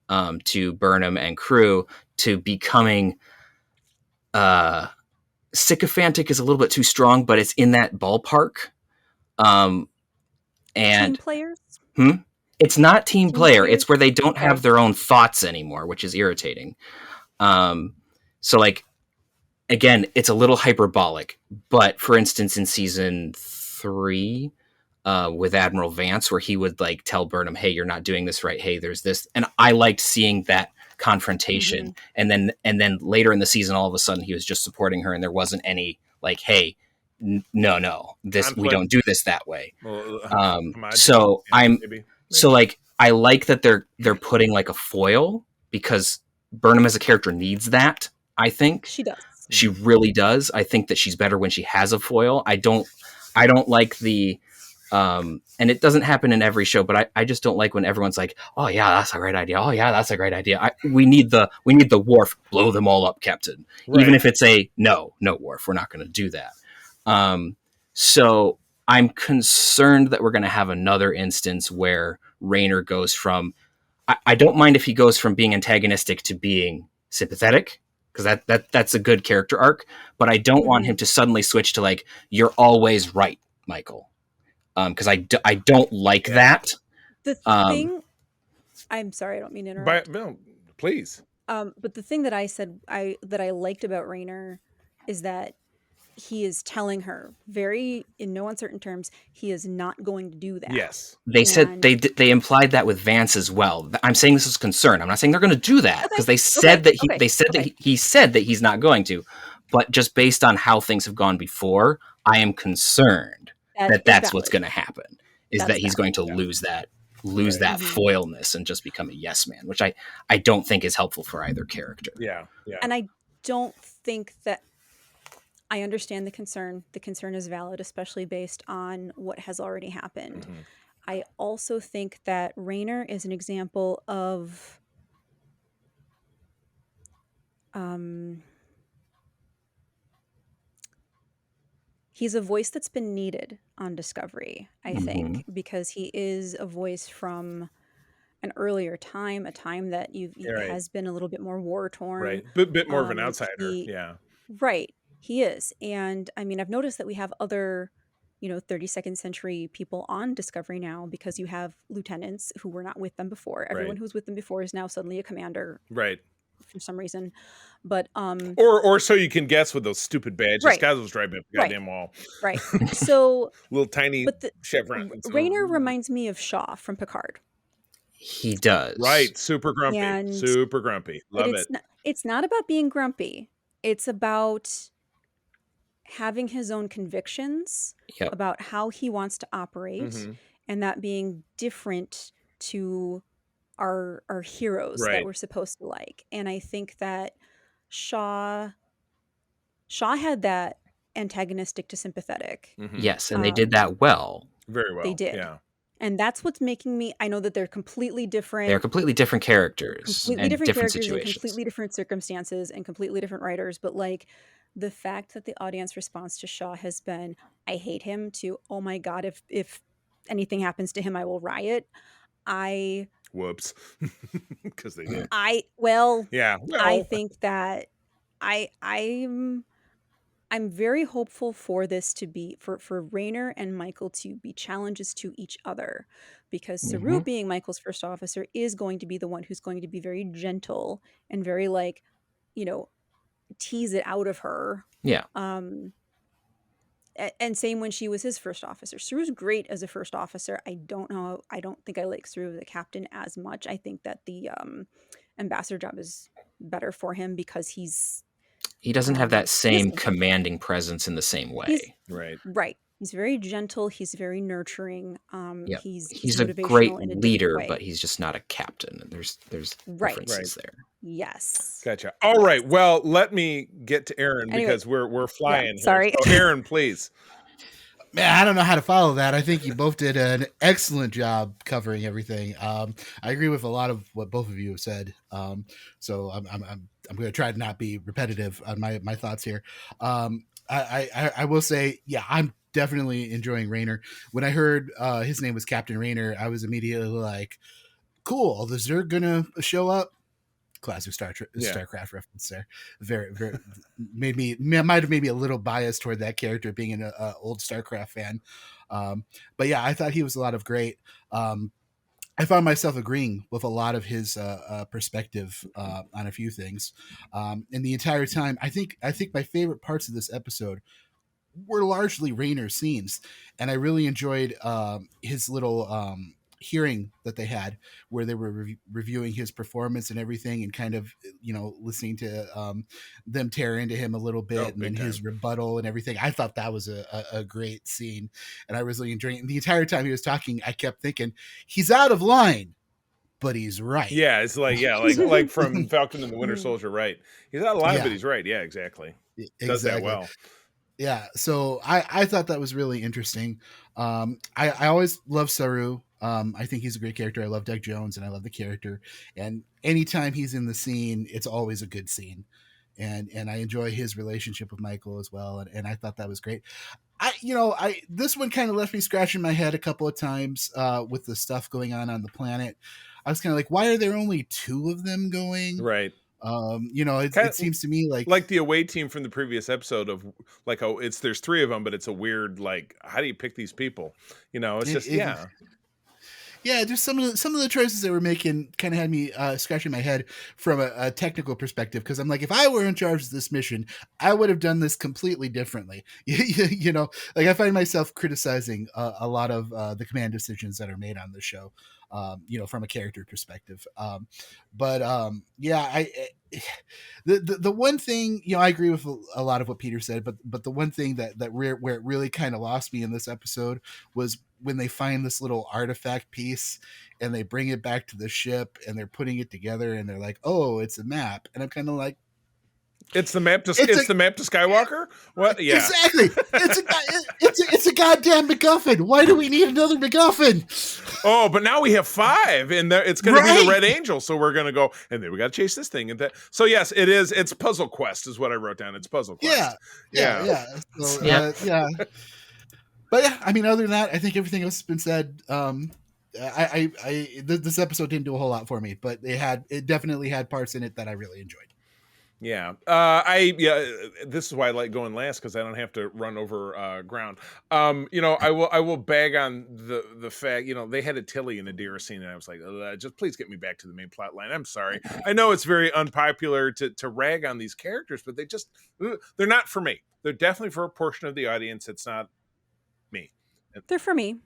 to Burnham and crew to becoming sycophantic is a little bit too strong, but it's in that ballpark. And team players? It's not team player. It's where they don't have their own thoughts anymore, which is irritating. So like, again, it's a little hyperbolic, but for instance, in season 3, with Admiral Vance, where he would like tell Burnham, hey, you're not doing this right. Hey, there's this. And I liked seeing that confrontation. Mm-hmm. And then later in the season, all of a sudden he was just supporting her and there wasn't any like, hey, no, we don't do this that way. So like I like that they're putting like a foil because Burnham as a character needs that. I think She does. she really does. I think that she's better when she has a foil. I don't like the and it doesn't happen in every show, but I just don't like when everyone's like, oh yeah, that's a great idea. Oh yeah, that's a great idea. We need the Worf, blow them all up, Captain. Right. Even if it's a no, Worf, we're not going to do that. So I'm concerned that we're going to have another instance where Rayner goes from, I don't mind if he goes from being antagonistic to being sympathetic, because that's a good character arc, but I don't want him to suddenly switch to like, you're always right, Michael. Because I don't like that. The thing, I'm sorry, I don't mean to interrupt. No, please. But the thing that I said that I liked about Rayner is that he is telling her very, in no uncertain terms, he is not going to do that. Yes. They said they implied that with Vance as well. I'm saying this is concern. I'm not saying they're going to do that, because they said that he said that he's not going to. But just based on how things have gone before, I am concerned that's what's going to happen. Is that he's going to lose that foilness and just become a yes man, which I don't think is helpful for either character. Yeah. And I don't think that, I understand the concern. The concern is valid, especially based on what has already happened. I also think that Rayner is an example of he's a voice that's been needed on Discovery, I think, because he is a voice from an earlier time, a time that has been a little bit more war torn. Right. Bit more of an outsider. Yeah. Right. He is. And I mean, I've noticed that we have other, 32nd century people on Discovery now, because you have lieutenants who were not with them before. Everyone who's with them before is now suddenly a commander. Right. For some reason. But or so you can guess with those stupid badges. Right. Guys was driving up the goddamn wall. Right. So little tiny chevron. Rayner reminds me of Shaw from Picard. He does. Right. Super grumpy. And super grumpy. Love it. It's not about being grumpy. It's about having his own convictions about how he wants to operate, and that being different to our heroes that we're supposed to like. And I think that Shaw had that antagonistic to sympathetic. Yes, and they did that well. Very well. They did. Yeah. And that's what's making me, I know that they're completely different. They're completely different characters. Completely different characters situations. and completely different circumstances and completely different writers. But like the fact that the audience response to Shaw has been, I hate him, to, oh my God, if anything happens to him, I will riot. Whoops. Because they did. I think that I'm very hopeful for this to be for Rayner and Michael to be challenges to each other, because Saru, being Michael's first officer, is going to be the one who's going to be very gentle and very tease it out of her. Yeah. And same when she was his first officer. Saru's great as a first officer. I don't think I like Saru the captain as much. I think that the ambassador job is better for him because he doesn't have that same commanding presence in the same way. Right. He's very gentle. He's very nurturing. He's a great leader, but he's just not a captain. There's differences there. Yes. Gotcha. All right. Well, let me get to Aaron because we're flying. Yeah, sorry. So Aaron, please. Man, I don't know how to follow that. I think you both did an excellent job covering everything. I agree with a lot of what both of you have said. So I'm going to try to not be repetitive on my thoughts here. I will say, yeah, I'm definitely enjoying Rayner. When I heard his name was Captain Rayner, I was immediately like, cool, is Zerg gonna show up? Classic StarCraft reference there. Very, very might have made me a little biased toward that character, being an old StarCraft fan. But yeah, I thought he was a lot of great. I found myself agreeing with a lot of his perspective on a few things. And the entire time, I think my favorite parts of this episode were largely Rayner's scenes, and I really enjoyed his little hearing that they had where they were reviewing his performance and everything, and kind of listening to them tear into him a little bit, and then his rebuttal and everything. I thought that was a great scene, and I was really enjoying it. And the entire time he was talking, I kept thinking, he's out of line. but he's right. Yeah, it's like from Falcon and the Winter Soldier, right? He's not lying, but he's right. Yeah, exactly. Does that Exactly. well. Yeah, so I thought that was really interesting. I always love Saru. I think he's a great character. I love Doug Jones, and I love the character. And anytime he's in the scene, it's always a good scene. And I enjoy his relationship with Michael as well. And I thought that was great. This one kind of left me scratching my head a couple of times with the stuff going on the planet. I was kind of like, why are there only 2 of them going? Right. It seems to me like the away team from the previous episode of like, oh, there's 3 of them, but it's a weird, like, how do you pick these people? It's just just some of the choices they were making kind of had me scratching my head from a technical perspective, because I'm like, if I were in charge of this mission, I would have done this completely differently. Like I find myself criticizing a lot of the command decisions that are made on the show, from a character perspective. The one thing, I agree with a lot of what Peter said, but the one thing where it really kind of lost me in this episode was when they find this little artifact piece and they bring it back to the ship and they're putting it together and they're like, oh, it's a map. And I'm kind of like, it's the map to Skywalker. What? Yeah, exactly. It's a goddamn MacGuffin. Why do we need another MacGuffin? Oh, but now we have 5, and it's going to be the Red Angel. So we're going to go, and then we got to chase this thing. And that. So yes, it is. It's Puzzle Quest, is what I wrote down. It's Puzzle Quest. Yeah. So, yeah. But yeah, I mean, other than that, I think everything else has been said. This episode didn't do a whole lot for me, but it definitely had parts in it that I really enjoyed. Yeah. This is why I like going last, because I don't have to run over ground. I will bag on the fact, they had a Tilly in a deer scene, and I was like, just please get me back to the main plot line. I'm sorry. I know it's very unpopular to rag on these characters, but they're not for me. They're definitely for a portion of the audience. It's not me. They're for me.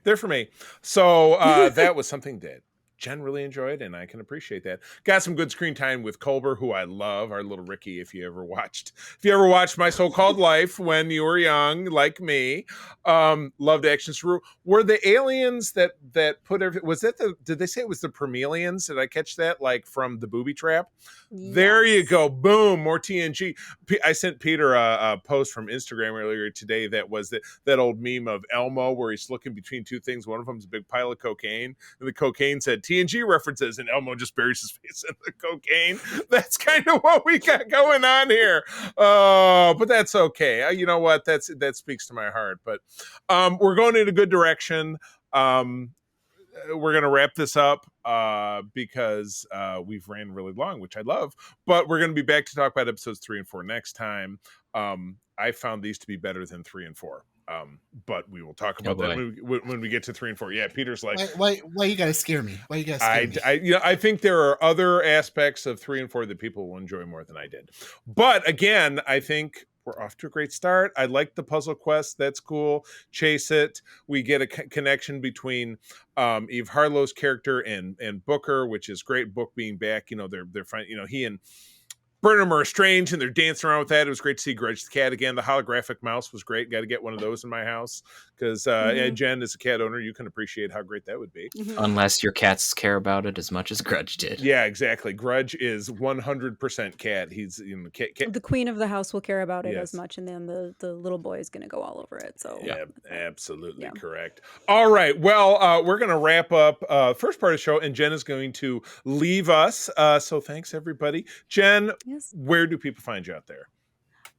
So that was something that Jen really enjoyed, and I can appreciate that. Got some good screen time with Culber, who I love, our little Ricky. If you ever watched My So-Called Life when you were young, like me, loved Action Saru. Were the aliens that put everything? Was that did they say it was the Promelians? Did I catch that, like from the booby trap? Yes. There you go. Boom. More TNG. I sent Peter a post from Instagram earlier today that was that old meme of Elmo where he's looking between 2 things. One of them is a big pile of cocaine, and the cocaine said TNG references, and Elmo just buries his face in the cocaine. That's kind of what we got going on here. But that's okay. You know what? That speaks to my heart. But we're going in a good direction. We're going to wrap this up because we've ran really long, which I love. But we're going to be back to talk about episodes 3 and 4 next time. I found these to be better than 3 and 4. But we will talk about that when we get to 3 and 4. Yeah, Peter's like, why you gotta scare me? Why you gotta scare me? I think there are other aspects of 3 and 4 that people will enjoy more than I did. But again, I think we're off to a great start. I like the puzzle quest. That's cool. Chase it. We get a connection between Eve Harlow's character and Booker, which is great. Book being back, they're fine. He and Burnham are estranged, and they're dancing around with that. It was great to see Grudge the cat again. The holographic mouse was great. Got to get one of those in my house because Jen, as a cat owner, you can appreciate how great that would be. Unless your cats care about it as much as Grudge did. Yeah, exactly. Grudge is 100% cat. He's cat. The queen of the house will care about it as much, and then the little boy is going to go all over it. So yeah, absolutely correct. All right. Well, we're going to wrap up first part of the show, and Jen is going to leave us. So thanks, everybody. Jen. Where do people find you out there?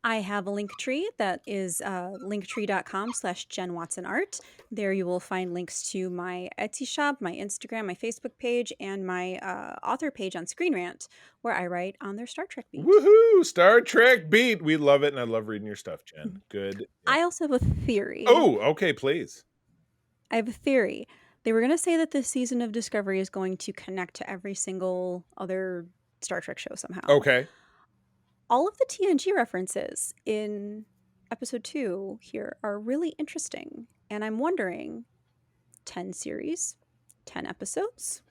I have a link tree that is linktree.com/JenWatsonArt. There you will find links to my Etsy shop, my Instagram, my Facebook page, and my author page on Screen Rant, where I write on their Star Trek beat. Woohoo! Star Trek beat. We love it, and I love reading your stuff, Jen. Good. I also have a theory. Oh, okay, please. I have a theory. They were going to say that this season of Discovery is going to connect to every single other Star Trek show somehow. Okay. All of the TNG references in episode 2 here are really interesting. And I'm wondering, 10 series, 10 episodes?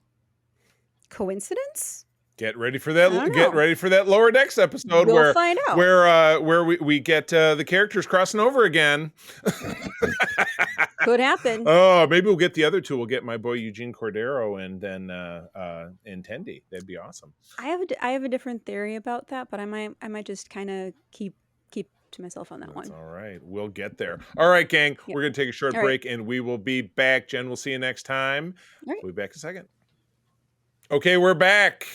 Coincidence? Get ready for that. Get ready for that Lower Decks episode we'll find out. where we get the characters crossing over again. Could happen. Oh, maybe we'll get the other two. We'll get my boy Eugene Cordero and then Intendi. That'd be awesome. I have a different theory about that, but I might just kind of keep to myself on that That's one. all right. We'll get there. All right, gang. Yep. We're going to take a short All right. break and we will be back. Jen, we'll see you next time. All right. We'll be back in a second. Okay, we're back.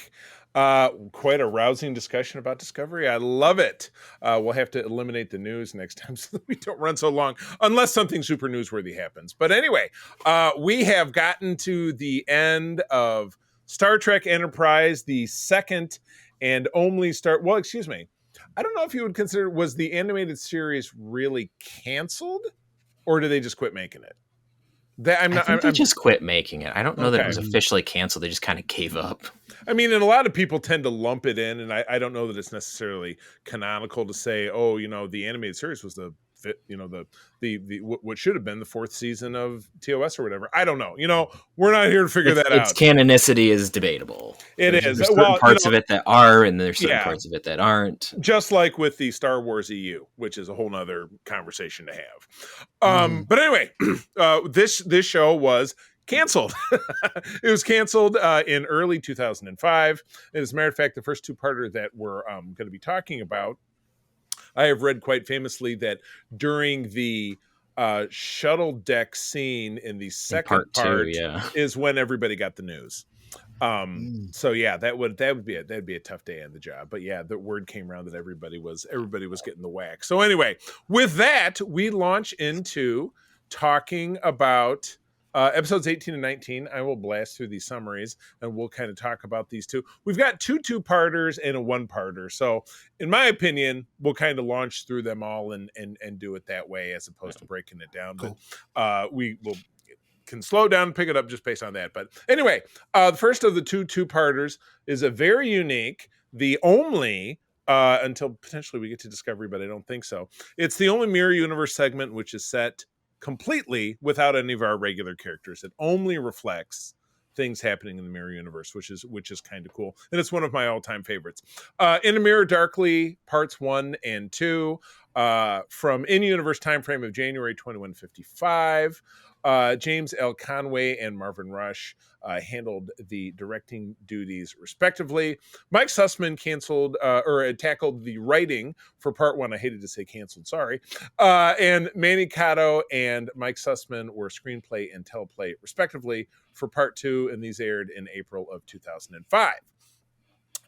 Quite a rousing discussion about Discovery. I love it. We'll have to eliminate the news next time so that we don't run so long, unless something super newsworthy happens. But anyway, we have gotten to the end of Star Trek Enterprise, the second and only well, excuse me. I don't know if you would consider, was the animated series really canceled, or did they just quit making it? I think they just quit making it. I don't know that it was officially canceled. They just kind of gave up. I mean, and a lot of people tend to lump it in, and I don't know that it's necessarily canonical to say, oh, the animated series was the what should have been the fourth season of TOS or whatever. I don't know. We're not here to figure that out. Its canonicity is debatable. There's certain parts of it that are, and there's certain parts of it that aren't. Just like with the Star Wars EU, which is a whole nother conversation to have. But anyway, this show was canceled. It was canceled in early 2005. And as a matter of fact, the first two-parter that we're going to be talking about, I have read quite famously that during the shuttle deck scene in the second part is when everybody got the news. So yeah, that'd be a tough day on the job. But yeah, the word came around that everybody was getting the whack. So anyway, with that, we launch into talking about episodes 18 and 19. I will blast through these summaries and we'll kind of talk about these two. We've got two-parters and a one-parter. So in my opinion, we'll kind of launch through them all and do it that way as opposed to breaking it down. Cool. But we can slow down and pick it up just based on that. But anyway, the first of the two-parters is a very unique, the only until potentially we get to Discovery, but I don't think so. It's the only Mirror Universe segment which is set completely without any of our regular characters. It only reflects things happening in the Mirror Universe, which is kind of cool. And it's one of my all-time favorites. In a Mirror Darkly, parts 1 and 2, from in-universe time frame of January 2155. James L. Conway and Marvin Rush handled the directing duties respectively. Mike Sussman tackled the writing for part 1. I hated to say canceled, sorry. And Manny Cotto and Mike Sussman were screenplay and teleplay respectively for part 2, and these aired in April of 2005.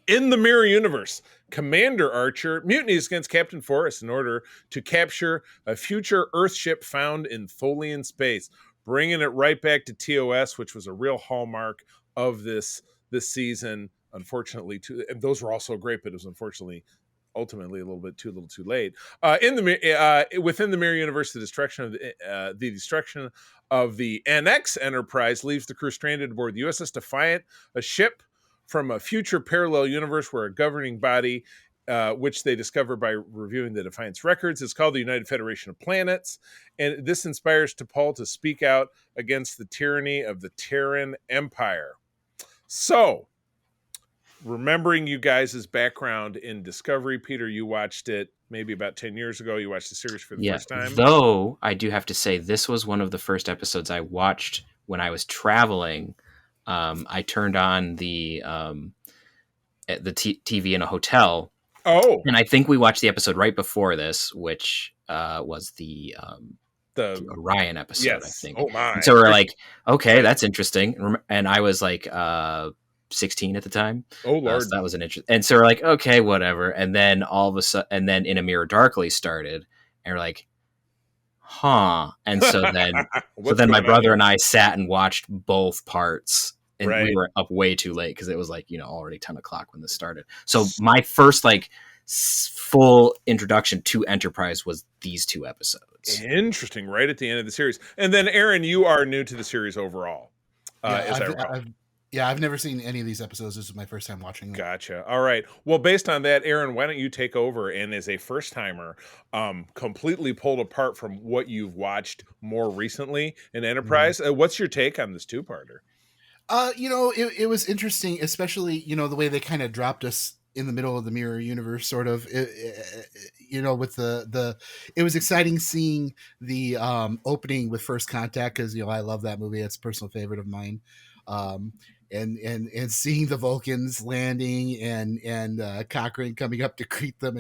In the Mirror Universe, Commander Archer mutinies against Captain Forrest in order to capture a future Earth ship found in Tholian space, bringing it right back to TOS, which was a real hallmark of this season. Unfortunately, those were also great, but it was unfortunately ultimately a little too late. Within the Mirror Universe, the destruction of the NX Enterprise leaves the crew stranded aboard the USS Defiant, a ship from a future parallel universe where a governing body, which they discover by reviewing the Defiance records, is called the United Federation of Planets. And this inspires T'Pol to speak out against the tyranny of the Terran Empire. So, remembering you guys' background in Discovery, Peter, you watched it maybe about 10 years ago. You watched the series for the first time. Though, I do have to say, this was one of the first episodes I watched when I was traveling. I turned on the TV in a hotel. Oh, and I think we watched the episode right before this, which was the Orion episode. Yes. I think. Oh my! And so we're like, okay, that's interesting. And I was like 16 at the time. Oh Lord, so that was an interest. And so we're like, okay, whatever. And then all of a sudden, and then In a Mirror Darkly started, and we're like, huh. And so then my brother and I sat and watched both parts. And we were up way too late because it was like, already 10 o'clock when this started. So my first full introduction to Enterprise was these two episodes. Interesting. Right at the end of the series. And then Aaron, you are new to the series overall. I've never seen any of these episodes. This is my first time watching them. Gotcha. All right. Well, based on that, Aaron, why don't you take over and as a first timer, completely pulled apart from what you've watched more recently in Enterprise. What's your take on this two-parter? It was interesting, especially, the way they kind of dropped us in the middle of the mirror universe, sort of. With it was exciting seeing the opening with First Contact, because I love that movie. It's a personal favorite of mine. Um, and seeing the Vulcans landing and Cochrane coming up to greet them,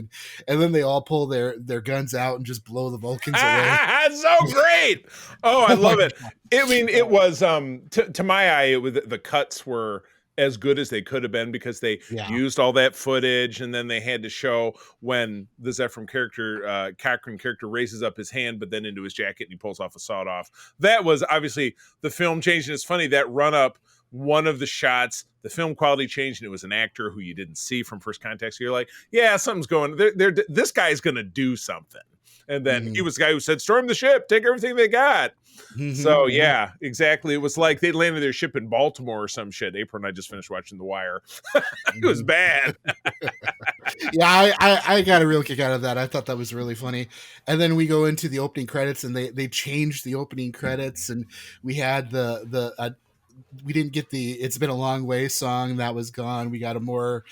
and then they all pull their guns out and just blow the Vulcans away. So great. Oh, I Oh my love it. I mean, it was to my eye, it was, the cuts were as good as they could have been, because they Yeah. used all that footage, and then they had to show when the Zephram character, Cochrane character, raises up his hand, but then into his jacket, and he pulls off a sawed off. That was obviously the film changed. And it's funny, that run up, one of the shots, the film quality changed, and it was an actor who you didn't see from First Contact. So you're like, yeah, something's going. This guy's going to do something. And then he was the guy who said, "Storm the ship, take everything they got." So yeah, exactly. It was like they landed their ship in Baltimore or some shit. April and I just finished watching The Wire. It was bad. Yeah, I got a real kick out of that. I thought that was really funny. And then we go into the opening credits, and they changed the opening credits, and we had we didn't get the "It's Been a Long Way" song. That was gone. We got a more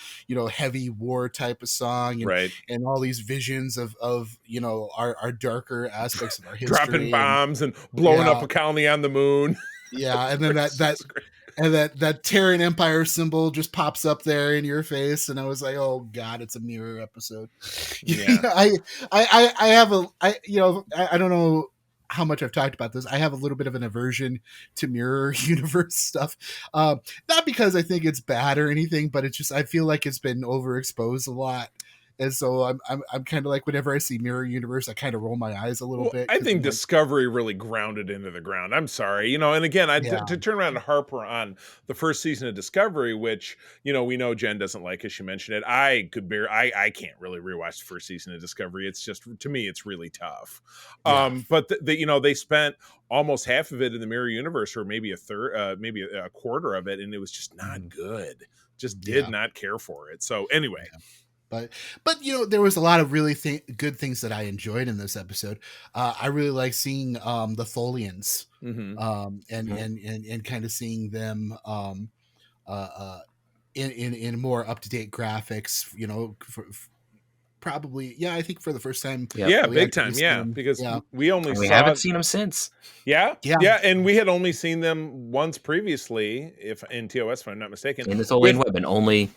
heavy war type of song, and, Right. and all these visions of our darker aspects of our history, Dropping bombs and blowing up a colony on the moon. Yeah, and then that Terran Empire symbol just pops up there in your face, and I was like, oh god, it's a mirror episode. Yeah. I have I don't know how much I've talked about this. I have a little bit of an aversion to mirror universe stuff, not because I think it's bad or anything, but it's just I feel like it's been overexposed a lot. And so I'm kind of like, whenever I see mirror universe, I kind of roll my eyes a little bit. I think Discovery really grounded into the ground. I'm sorry, and again, to turn around and harp on the first season of Discovery, which we know Jen doesn't like, as she mentioned it. I can't really rewatch the first season of Discovery. It's just, to me, it's really tough. But they spent almost half of it in the mirror universe, or maybe a third, maybe a quarter of it, and it was just not good. Just did not care for it. So anyway. Yeah. But there was a lot of really good things that I enjoyed in this episode. I really like seeing the Tholians, and kind of seeing them in more up to date graphics. Probably, I think for the first time. Yeah, big time. Yeah, because we haven't seen them since. Yeah, and we had only seen them once previously, if in TOS, if I'm not mistaken. In the Tholian Web, and only.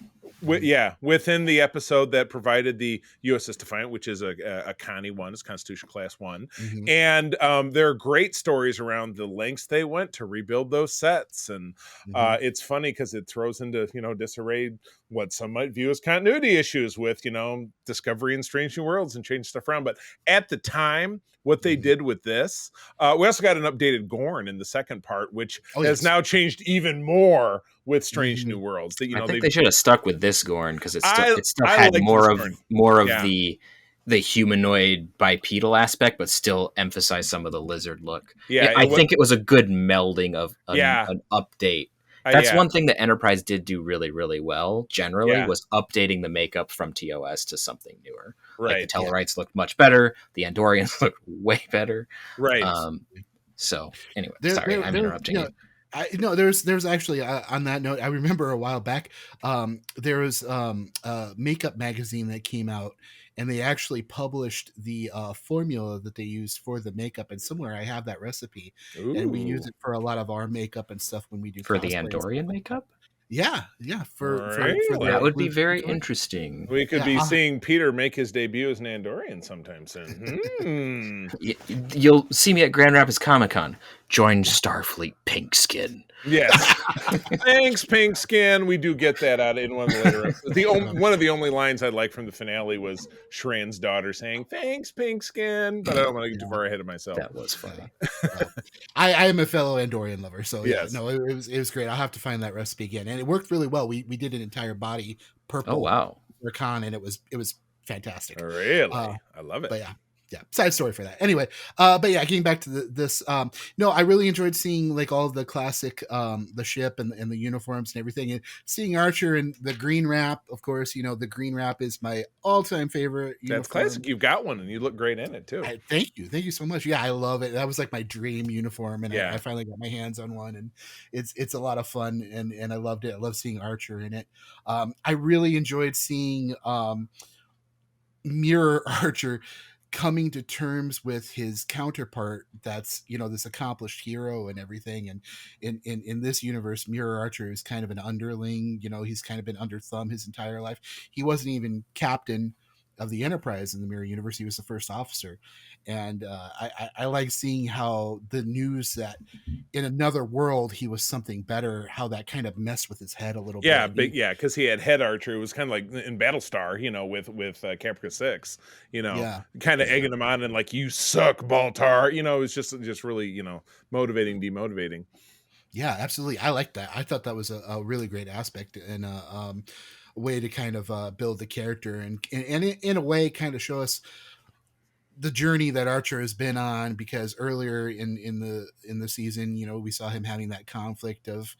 Within the episode that provided the USS Defiant, which is a Connie 1, it's Constitution Class 1. And there are great stories around the lengths they went to rebuild those sets. And it's funny because it throws into, disarray what some might view as continuity issues with, Discovery and Strange New Worlds and change stuff around. But at the time, what they did with this, we also got an updated Gorn in the second part, which has now changed even more with Strange New Worlds. That I think they should have stuck with this Gorn, because it still I had like more of Yeah. the humanoid bipedal aspect, but still emphasized some of the lizard look. Yeah, I think it was a good melding of an update. That's one thing that Enterprise did do really, really well, generally, was updating the makeup from TOS to something newer. Right. Like the Tellarites looked much better. The Andorians looked way better. Right. So anyway, sorry, I'm interrupting you. There's actually on that note, I remember a while back, there was a makeup magazine that came out, and they actually published the formula that they used for the makeup. And somewhere I have that recipe. Ooh. And we use it for a lot of our makeup and stuff when we do for the cosplays. Andorian makeup. Yeah. For that would be very interesting. We could be seeing Peter make his debut as an Andorian sometime soon. You'll see me at Grand Rapids Comic-Con. Join Starfleet Pinkskin. Yes. Thanks, Pinkskin. We do get that out in one of the later episodes. One of the only lines I like from the finale was Shran's daughter saying, "Thanks, Pinkskin," but I don't want to get too far ahead of myself. That was funny. I am a fellow Andorian lover, so yes. It was great. I'll have to find that recipe again, and it worked really well. We did an entire body purple. Oh wow, for con, and it was fantastic. Really, I love it. But yeah. side story for that. Anyway, but yeah, getting back to this, no, I really enjoyed seeing like all of the classic, the ship and the uniforms and everything, and seeing Archer and the green wrap. Of course, the green wrap is my all-time favorite That's uniform. classic. You've got one, and you look great in it too. Thank you so much. Yeah, I love it. That was like my dream uniform, and Yeah. I finally got my hands on one, and it's a lot of fun, and I loved it. I love seeing Archer in it. I really enjoyed seeing Mirror Archer coming to terms with his counterpart that's this accomplished hero and everything, and in this universe, Mirror Archer is kind of an underling. He's kind of been under thumb his entire life. He wasn't even captain of the Enterprise in the Mirror universe. He was the first officer, and I like seeing how the news that in another world he was something better, how that kind of messed with his head a little bit. Because he had Head Archer. It was kind of like in Battlestar, with Caprica 6, kind of egging him on and like, you suck, Baltar. It's just really, motivating, demotivating. Yeah, absolutely. I like that. I thought that was a really great aspect and a way to kind of build the character and in a way kind of show us the journey that Archer has been on, because earlier in the season, we saw him having that conflict of,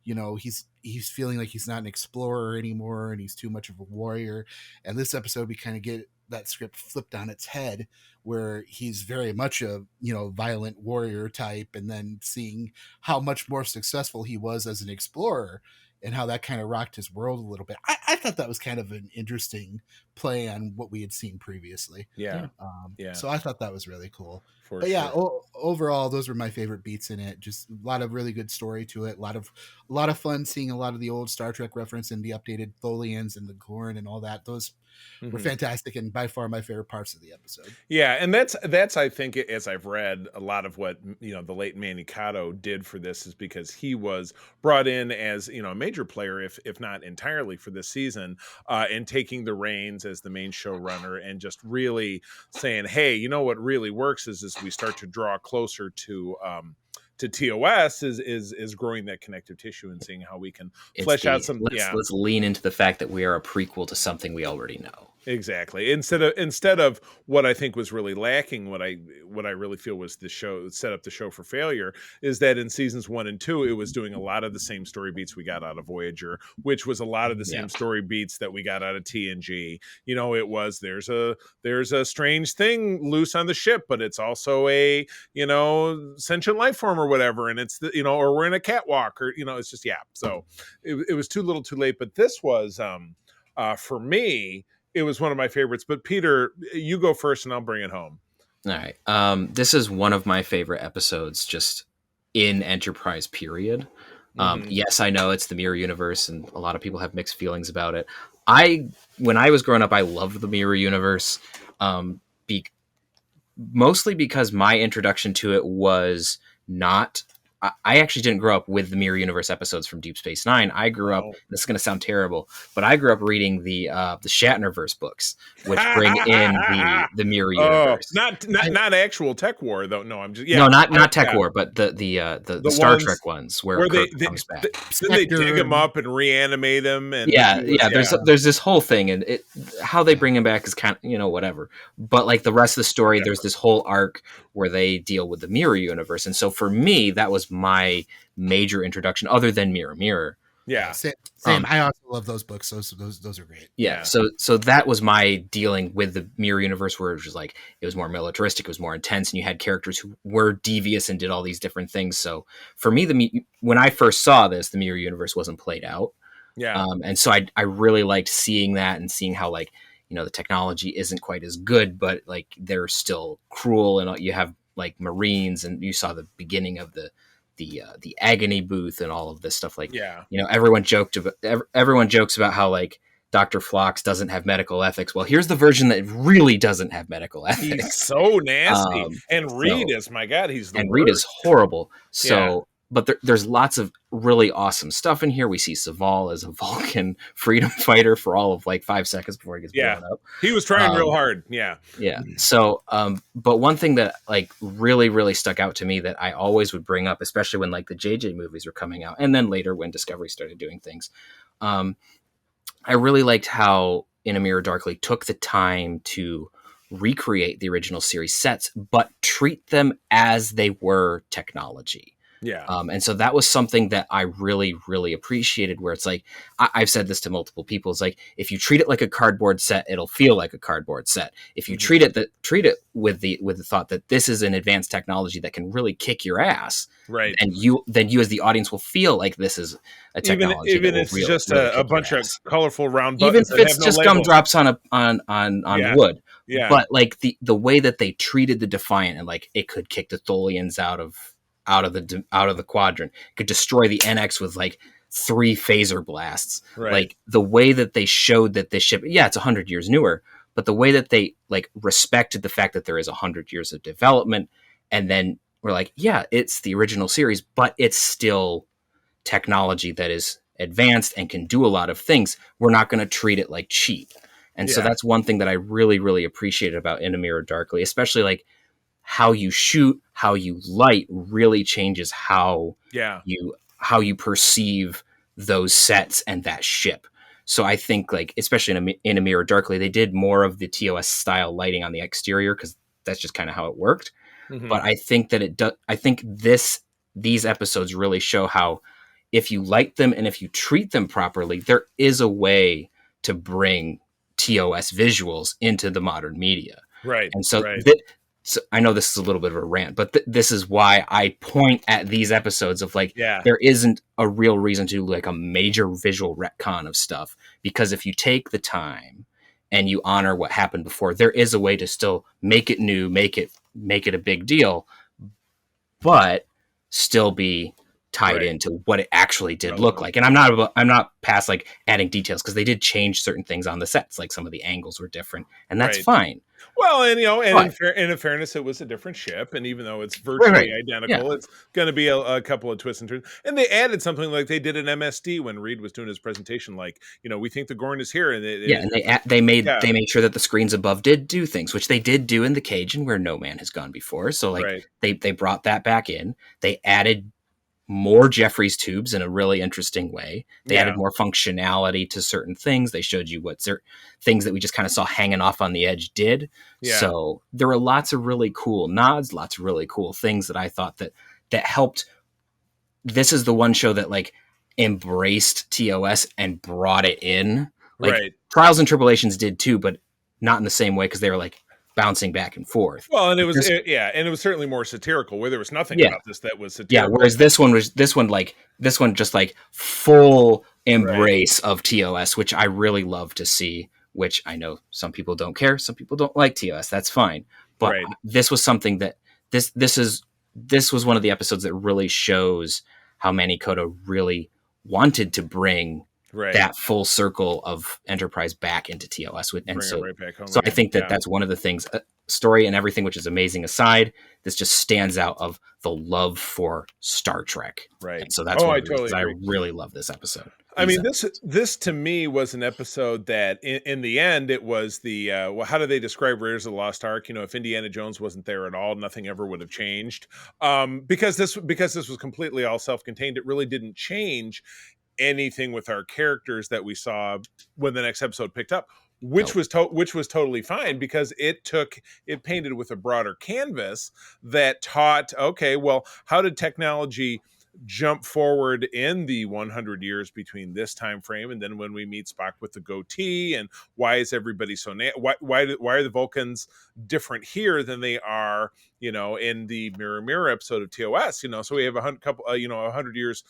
he's feeling like he's not an explorer anymore and he's too much of a warrior. And this episode, we kind of get that script flipped on its head, where he's very much a violent warrior type, and then seeing how much more successful he was as an explorer and how that kind of rocked his world a little bit. I thought that was kind of an interesting play on what we had seen previously. Yeah. So I thought that was really cool. For but yeah, sure. Overall, those were my favorite beats in it. Just a lot of really good story to it. A lot of fun seeing a lot of the old Star Trek reference and the updated Tholians and the Gorn and all that. Those were fantastic and by far my favorite parts of the episode. Yeah, and that's I think, as I've read, a lot of what the late Manny Cotto did for this is because he was brought in as a major player, if not entirely, for this season, and taking the reins as the main showrunner and just really saying, hey, what really works is we start to draw closer to TOS is growing that connective tissue and seeing how we can flesh out some. Let's lean into the fact that we are a prequel to something we already know. Exactly. Instead of what I think was really lacking, what I really feel was the show set up the show for failure, is that in seasons 1 and 2, it was doing a lot of the same story beats we got out of Voyager, which was a lot of the same story beats that we got out of TNG. It was there's a strange thing loose on the ship, but it's also a sentient life form or whatever, and it's or we're in a catwalk, or it's just So it was too little, too late. But this was for me, it was one of my favorites. But Peter, you go first and I'll bring it home. All right. This is one of my favorite episodes just in Enterprise, period. Yes, I know it's the Mirror Universe and a lot of people have mixed feelings about it. When I was growing up, I loved the Mirror Universe, mostly because my introduction to it was not... I actually didn't grow up with the Mirror Universe episodes from Deep Space Nine. I grew up, this is going to sound terrible, but I grew up reading the Shatnerverse books, which bring in the Mirror Universe. Not actual Tech War, though. No, I'm just... No, not Tech War, but the Star Trek ones where Kirk comes back. Then they dig him up and reanimate him. And there's this whole thing, and how they bring him back is kind of, whatever. But like the rest of the story, there's this whole arc where they deal with the Mirror Universe. And so for me, that was my major introduction, other than Mirror. Yeah, same. I also love those books. Those are great. Yeah. So that was my dealing with the Mirror Universe, where it was like it was more militaristic, it was more intense, and you had characters who were devious and did all these different things. So for me, when I first saw this, the Mirror Universe wasn't played out. Yeah. And so I really liked seeing that and seeing how like the technology isn't quite as good, but like they're still cruel, and you have like Marines, and you saw the beginning of the agony booth and all of this stuff. Like, everyone jokes about how like Dr. Phlox doesn't have medical ethics. Well, here's the version that really doesn't have medical ethics. He's so nasty. And Reed is, my God, he's the worst. Reed is horrible. So, but there's lots of really awesome stuff in here. We see Saval as a Vulcan freedom fighter for all of like 5 seconds before he gets blown up. He was trying real hard. Yeah. So, but one thing that like really, really stuck out to me that I always would bring up, especially when like the JJ movies were coming out, and then later when Discovery started doing things, I really liked how In a Mirror Darkly took the time to recreate the original series sets, but treat them as they were technology. Yeah. And so that was something that I really, really appreciated, where it's like, I've said this to multiple people. It's like, if you treat it like a cardboard set, it'll feel like a cardboard set. If you treat it with the thought that this is an advanced technology that can really kick your ass, right, and you as the audience will feel like this is a technology even that will it's really, just really a kick your bunch of ass. colorful round Even buttons if that it's have no just label. gumdrops on Yeah. wood. Yeah. But like the way that they treated the Defiant, and like it could kick the Tholians out of the quadrant, could destroy the NX with like 3 phaser blasts. Right. Like the way that they showed that this ship, yeah, it's 100 years newer, but the way that they like respected the fact that there is 100 years of development, and then we're like, yeah, it's the original series, but it's still technology that is advanced and can do a lot of things. We're not going to treat it like cheap. And so Yeah. that's one thing that I really, really appreciated about In a Mirror Darkly, especially like how you shoot, how you light really changes how Yeah. you perceive those sets and that ship. So I think like, especially in a Mirror Darkly, they did more of the TOS style lighting on the exterior because that's just kind of how it worked. Mhm. But I think that it does. I think these episodes really show how, if you light them and if you treat them properly, there is a way to bring TOS visuals into the modern media. Right. And so, right. So I know this is a little bit of a rant, but this is why I point at these episodes of like, Yeah. there isn't a real reason to do like a major visual retcon of stuff, because if you take the time and you honor what happened before, there is a way to still make it new, make it a big deal, but still be tied Right. into what it actually did Relevant. look like. And I'm not past like adding details, because they did change certain things on the sets, like some of the angles were different, and that's Right. fine. Well, and But- in fairness, it was a different ship, and even though it's virtually identical, it's going to be a couple of twists and turns. And they added something like they did an MSD when Reed was doing his presentation, like, we think the Gorn is here, and they made sure that the screens above did do things, which they did do in the cage and where no man has gone before. So like Right. they brought that back in. They added more Jeffries tubes in a really interesting way. They added more functionality to certain things. They showed you what certain things that we just kind of saw hanging off on the edge did. Yeah. So there were lots of really cool nods, lots of really cool things that I thought that helped. This is the one show that like embraced TOS and brought it in. Like Right. Trials and Tribulations did too, but not in the same way, because they were like bouncing back and forth. Well, and it was certainly more satirical, where there was nothing about this that was satirical. Yeah, whereas this one just like full embrace of TOS, which I really love to see, which I know some people don't care, some people don't like TOS, that's fine. But this was something that this was one of the episodes that really shows how Manny Koto really wanted to bring that full circle of Enterprise back into TOS. And so I think that that's one of the things, story and everything, which is amazing aside, this just stands out of the love for Star Trek. Right. And so that's why I agree. really love this episode. I mean, this to me was an episode that in the end, it was the, how do they describe Raiders of the Lost Ark? If Indiana Jones wasn't there at all, nothing ever would have changed. Because this was completely all self-contained, it really didn't change anything with our characters that we saw when the next episode picked up, which was totally fine, because it painted with a broader canvas that taught, okay, well, how did technology jump forward in the 100 years between this time frame and then when we meet Spock with the goatee, and why is everybody so why are the Vulcans different here than they are in the Mirror episode of TOS? So we have 100 years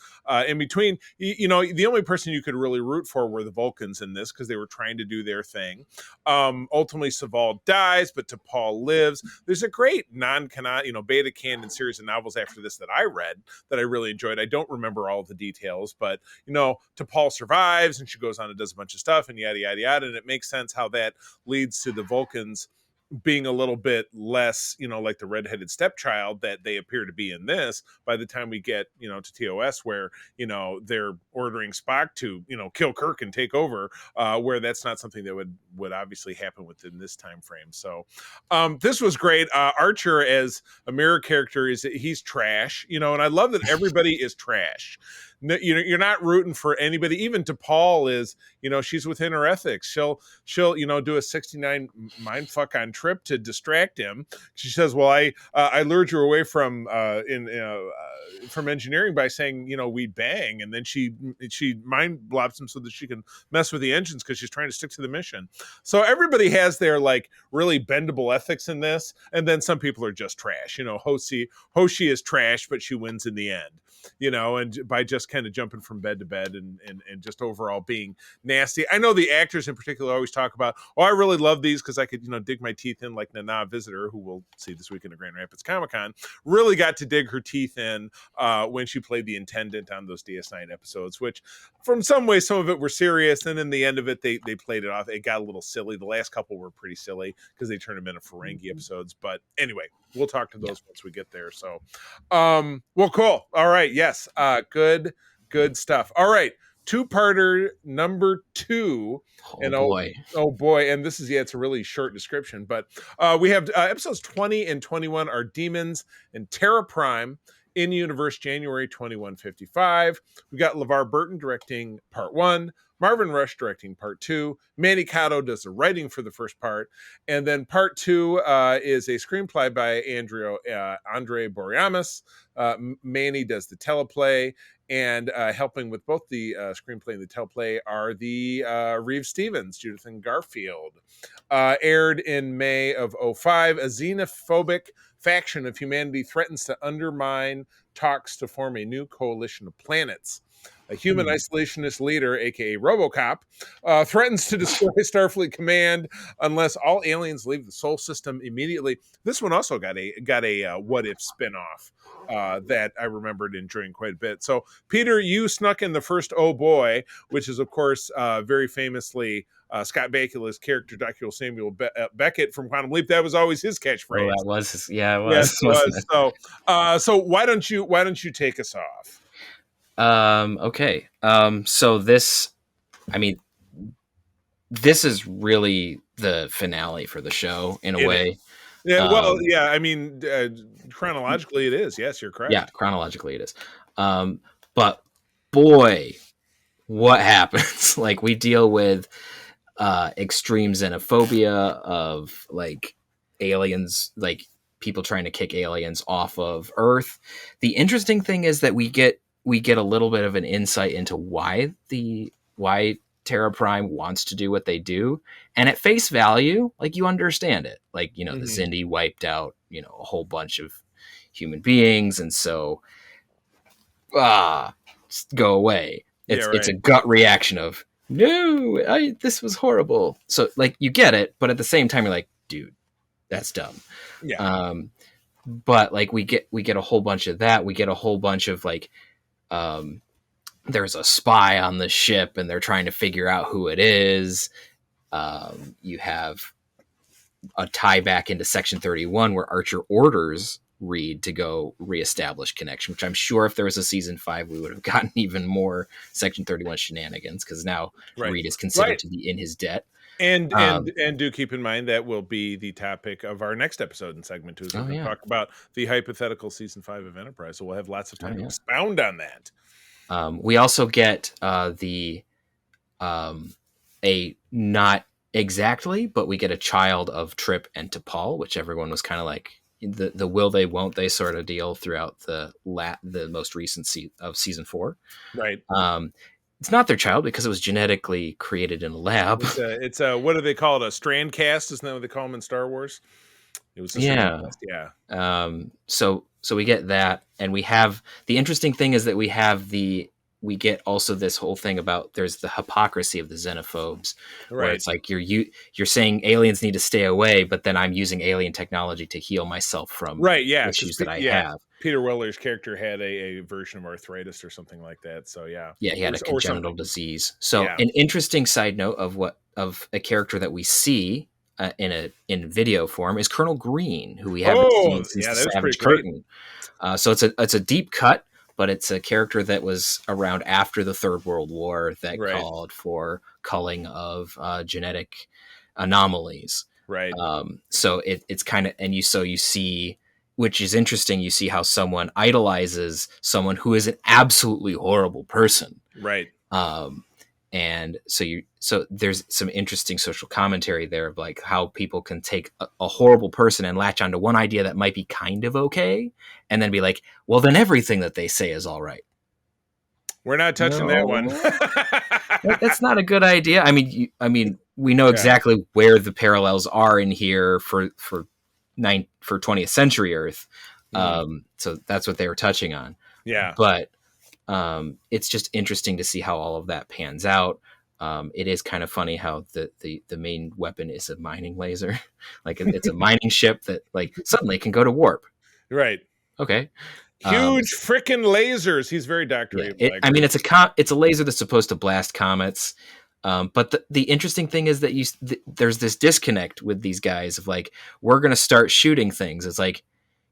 in between. The only person you could really root for were the Vulcans in this, because they were trying to do their thing. Ultimately Saval dies, but T'Pol lives. There's a great non-canon, beta canon series of novels after this that I read that I really enjoyed. I don't remember all of the details, but T'Pol survives and she goes on and does a bunch of stuff and yada yada yada, and it makes sense how that leads to the Vulcans being a little bit less, like the redheaded stepchild that they appear to be in this, by the time we get, to TOS, where, they're ordering Spock to, kill Kirk and take over, where that's not something that would obviously happen within this time frame. So this was great. Archer as a Mirror character he's trash, and I love that everybody is trash. you're not rooting for anybody. Even T'Pol is, she's within her ethics. She'll do a 69 mind fuck on Trip to distract him. She says, well, I lured you away from engineering by saying, we'd bang, and then she mind blops him so that she can mess with the engines because she's trying to stick to the mission. So everybody has their like really bendable ethics in this, and then some people are just trash. Hoshi is trash, but she wins in the end. And by just kind of jumping from bed to bed and just overall being nasty. I know the actors in particular always talk about, I really love these because I could, dig my teeth in, like Nana Visitor, who we'll see this week in the Grand Rapids Comic-Con, really got to dig her teeth in when she played the Intendant on those DS9 episodes, which from some ways, some of it were serious. And in the end of it, they played it off. It got a little silly. The last couple were pretty silly because they turned them into Ferengi episodes. But anyway, we'll talk to those once we get there. So, well, cool. All right. Yes. Good stuff. All right. Two-parter number 2. Oh boy. And this is, it's a really short description, but we have episodes 20 and 21 are Demons and Terra Prime in universe, January 2155. We got LeVar Burton directing part 1, Marvin Rush directing part 2. Manny Cotto does the writing for the first part. And then part 2 is a screenplay by Andre Boreamis. Manny does the teleplay. And helping with both the screenplay and the teleplay are the Reeves Stevens, Judith and Garfield. Aired in May of 2005. A xenophobic faction of humanity threatens to undermine talks to form a new coalition of planets. A human isolationist leader, aka RoboCop, threatens to destroy Starfleet Command unless all aliens leave the Sol system immediately. This one also got a what if spinoff that I remembered enjoying quite a bit. So, Peter, you snuck in the first "Oh Boy," which is, of course, very famously Scott Bakula's character, Dr. Samuel Beckett from Quantum Leap. That was always his catchphrase. Oh, that was his, it was. Yes, it was. So why don't you take us off? Okay. So this is really the finale for the show in a way. Yeah. Well, yeah. I mean, chronologically, it is. Yes, you're correct. Yeah, chronologically, it is. But boy, what happens? Like, we deal with extreme xenophobia of like aliens, like people trying to kick aliens off of Earth. The interesting thing is that we get a little bit of an insight into why Terra Prime wants to do what they do, and at face value, like, you understand it. Like, the Xindi wiped out a whole bunch of human beings, and so just go away. It's a gut reaction of, no, this was horrible. So, like, you get it, but at the same time, you're like, dude, that's dumb. Yeah. But like, we get a whole bunch of that. We get a whole bunch of like, there's a spy on the ship, and they're trying to figure out who it is. You have a tie back into Section 31, where Archer orders Reed to go reestablish connection, which I'm sure if there was a season 5, we would have gotten even more Section 31 shenanigans, because now Reed is considered to be in his debt. And do keep in mind that will be the topic of our next episode in segment 2. So we'll talk about the hypothetical season 5 of Enterprise. So we'll have lots of time to expound on that. We also get not exactly, but we get a child of Trip and T'Pol, which everyone was kind of like the will they won't they sort of deal throughout the most recent of season 4. Right. It's not their child because it was genetically created in a lab. It's a what do they call it? A strand cast? Isn't that what they call them in Star Wars? It was a strand cast. Yeah. So we get that, and we have the interesting thing is that we get also this whole thing about there's the hypocrisy of the xenophobes, where it's like you're saying aliens need to stay away, but then I'm using alien technology to heal myself from issues that I have. Peter Weller's character had a version of arthritis or something like that. So he had a congenital disease. So an interesting side note of a character that we see in video form is Colonel Green, who we haven't seen since the Savage Curtain. So it's a deep cut, but it's a character that was around after the Third World War that called for culling of genetic anomalies. Right. So it's kind of, and you see which is interesting. You see how someone idolizes someone who is an absolutely horrible person. Right. And so there's some interesting social commentary there of like how people can take a horrible person and latch onto one idea that might be kind of okay, and then be like, well, then everything that they say is all right. We're not touching that one. That's not a good idea. I mean, we know exactly where the parallels are in here for 20th century Earth. So that's what they were touching on. Yeah. But it's just interesting to see how all of that pans out. It is kind of funny how the main weapon is a mining laser. Like it's a mining ship that like suddenly can go to warp. Right. Okay. Huge freaking lasers. He's very doctory. Yeah, I mean, it's a laser that's supposed to blast comets. But the interesting thing is that there's this disconnect with these guys of like, we're going to start shooting things. It's like,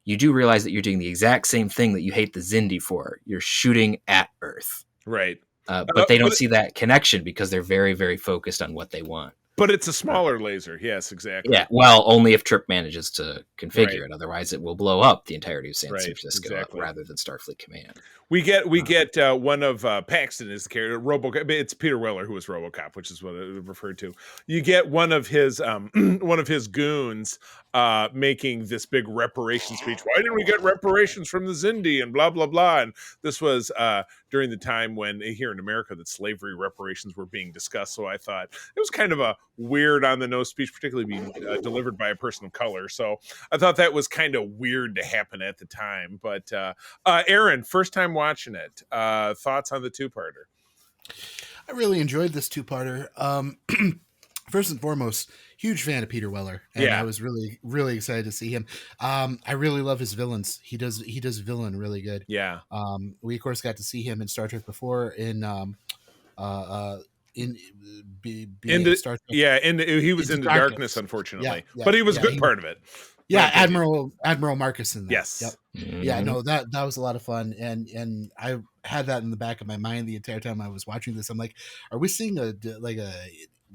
you do realize that you're doing the exact same thing that you hate the Xindi for. You're shooting at Earth. Right. But they don't see that connection because they're very, very focused on what they want. But it's a smaller laser. Yes, exactly. Yeah, well, only if Trip manages to configure it. Otherwise, it will blow up the entirety of San Francisco rather than Starfleet Command. We get one of Paxton is the character, RoboCop. It's Peter Weller who was RoboCop, which is what it referred to. You get one of his goons making this big reparation speech. Why didn't we get reparations from the Xindi and blah blah blah? And this was during the time when here in America that slavery reparations were being discussed. So I thought it was kind of a weird on the nose speech, particularly being delivered by a person of color. So I thought that was kind of weird to happen at the time. But Aaron, first time watching it, thoughts on the two-parter? I really enjoyed this two-parter. First and foremost, huge fan of Peter Weller, and I was really, really excited to see him. I really love his villains. He does villain really good. Yeah. We of course got to see him in Star Trek before in Star Trek. Yeah, and he was into darkness, unfortunately, but he was a good part of it. Yeah, Admiral Marcus in that. Yes. Yep. Yeah, no, that was a lot of fun, and I had that in the back of my mind the entire time I was watching this. I'm like, are we seeing a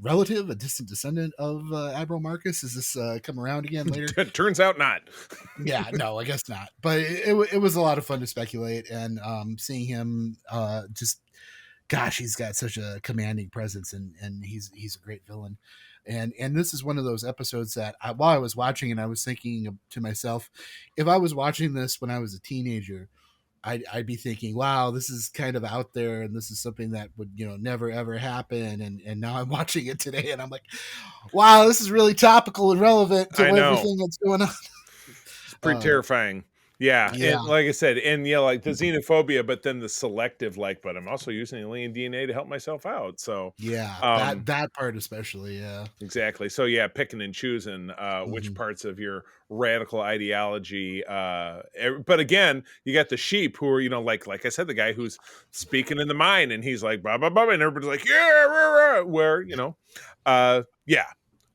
relative, a distant descendant of Admiral Marcus? Is this come around again later? Turns out not. Yeah, no, I guess not. But it was a lot of fun to speculate, and seeing him just, gosh, he's got such a commanding presence, and he's a great villain. And this is one of those episodes that while I was watching it, I was thinking to myself, if I was watching this when I was a teenager, I'd be thinking, wow, this is kind of out there, and this is something that would, never ever happen. And now I'm watching it today, and I'm like, wow, this is really topical and relevant to everything that's going on. It's pretty terrifying. Yeah. And like I said, and like the xenophobia, but then the selective, but I'm also using alien DNA to help myself out. So that part especially, exactly. So picking and choosing which parts of your radical ideology. But again, you got the sheep who are, like I said, the guy who's speaking in the mind, and he's like blah blah blah, and everybody's like where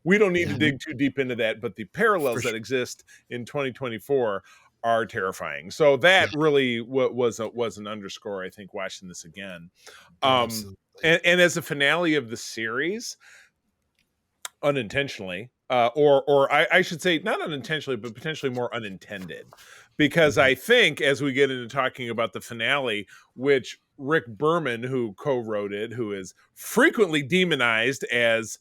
we don't need to dig too deep into that, but the parallels that exist in 2024 are terrifying. So that really was an underscore, I think, watching this again. And as a finale of the series, unintentionally, or I should say not unintentionally, but potentially more unintended, because I think as we get into talking about the finale, which Rick Berman, who co-wrote it, who is frequently demonized as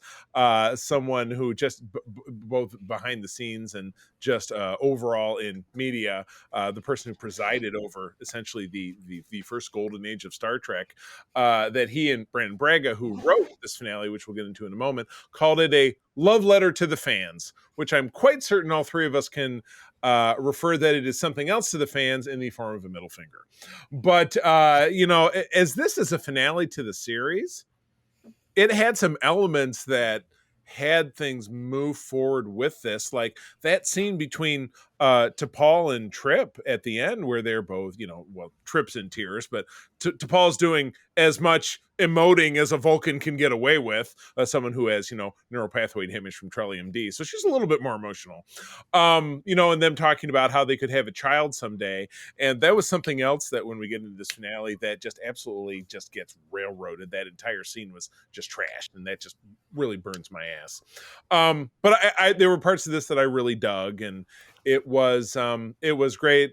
someone who just both behind the scenes and just overall in media, the person who presided over essentially the first golden age of Star Trek, that he and Brandon Braga, who wrote this finale, which we'll get into in a moment, called it a love letter to the fans, which I'm quite certain all three of us can refer that it is something else to the fans in the form of a middle finger. But, as this is a finale to the series, it had some elements that had things move forward with this, like that scene between T'Pol and Trip at the end, where they're both, Trip's in tears, but T'Pol's doing as much emoting as a Vulcan can get away with, someone who has, neural pathway damage from Trellium D. So she's a little bit more emotional, and them talking about how they could have a child someday. And that was something else that when we get into this finale that just absolutely just gets railroaded. That entire scene was just trashed, and that just really burns my ass. But I there were parts of this that I really dug, and It was great.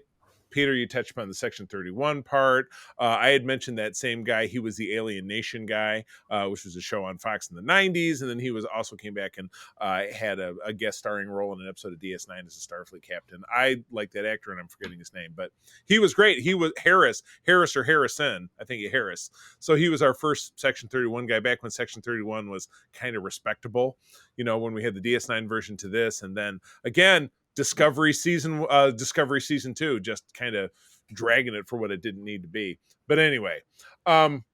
Peter, you touched upon the Section 31 part. I had mentioned that same guy. He was the Alien Nation guy, which was a show on Fox in the 90s. And then he was also came back and had a guest starring role in an episode of DS9 as a Starfleet captain. I like that actor, and I'm forgetting his name, but he was great. He was Harris or Harrison. I think Harris. So he was our first Section 31 guy back when Section 31 was kind of respectable, when we had the DS9 version to this. And then again, Discovery season 2, just kind of dragging it for what it didn't need to be. But anyway,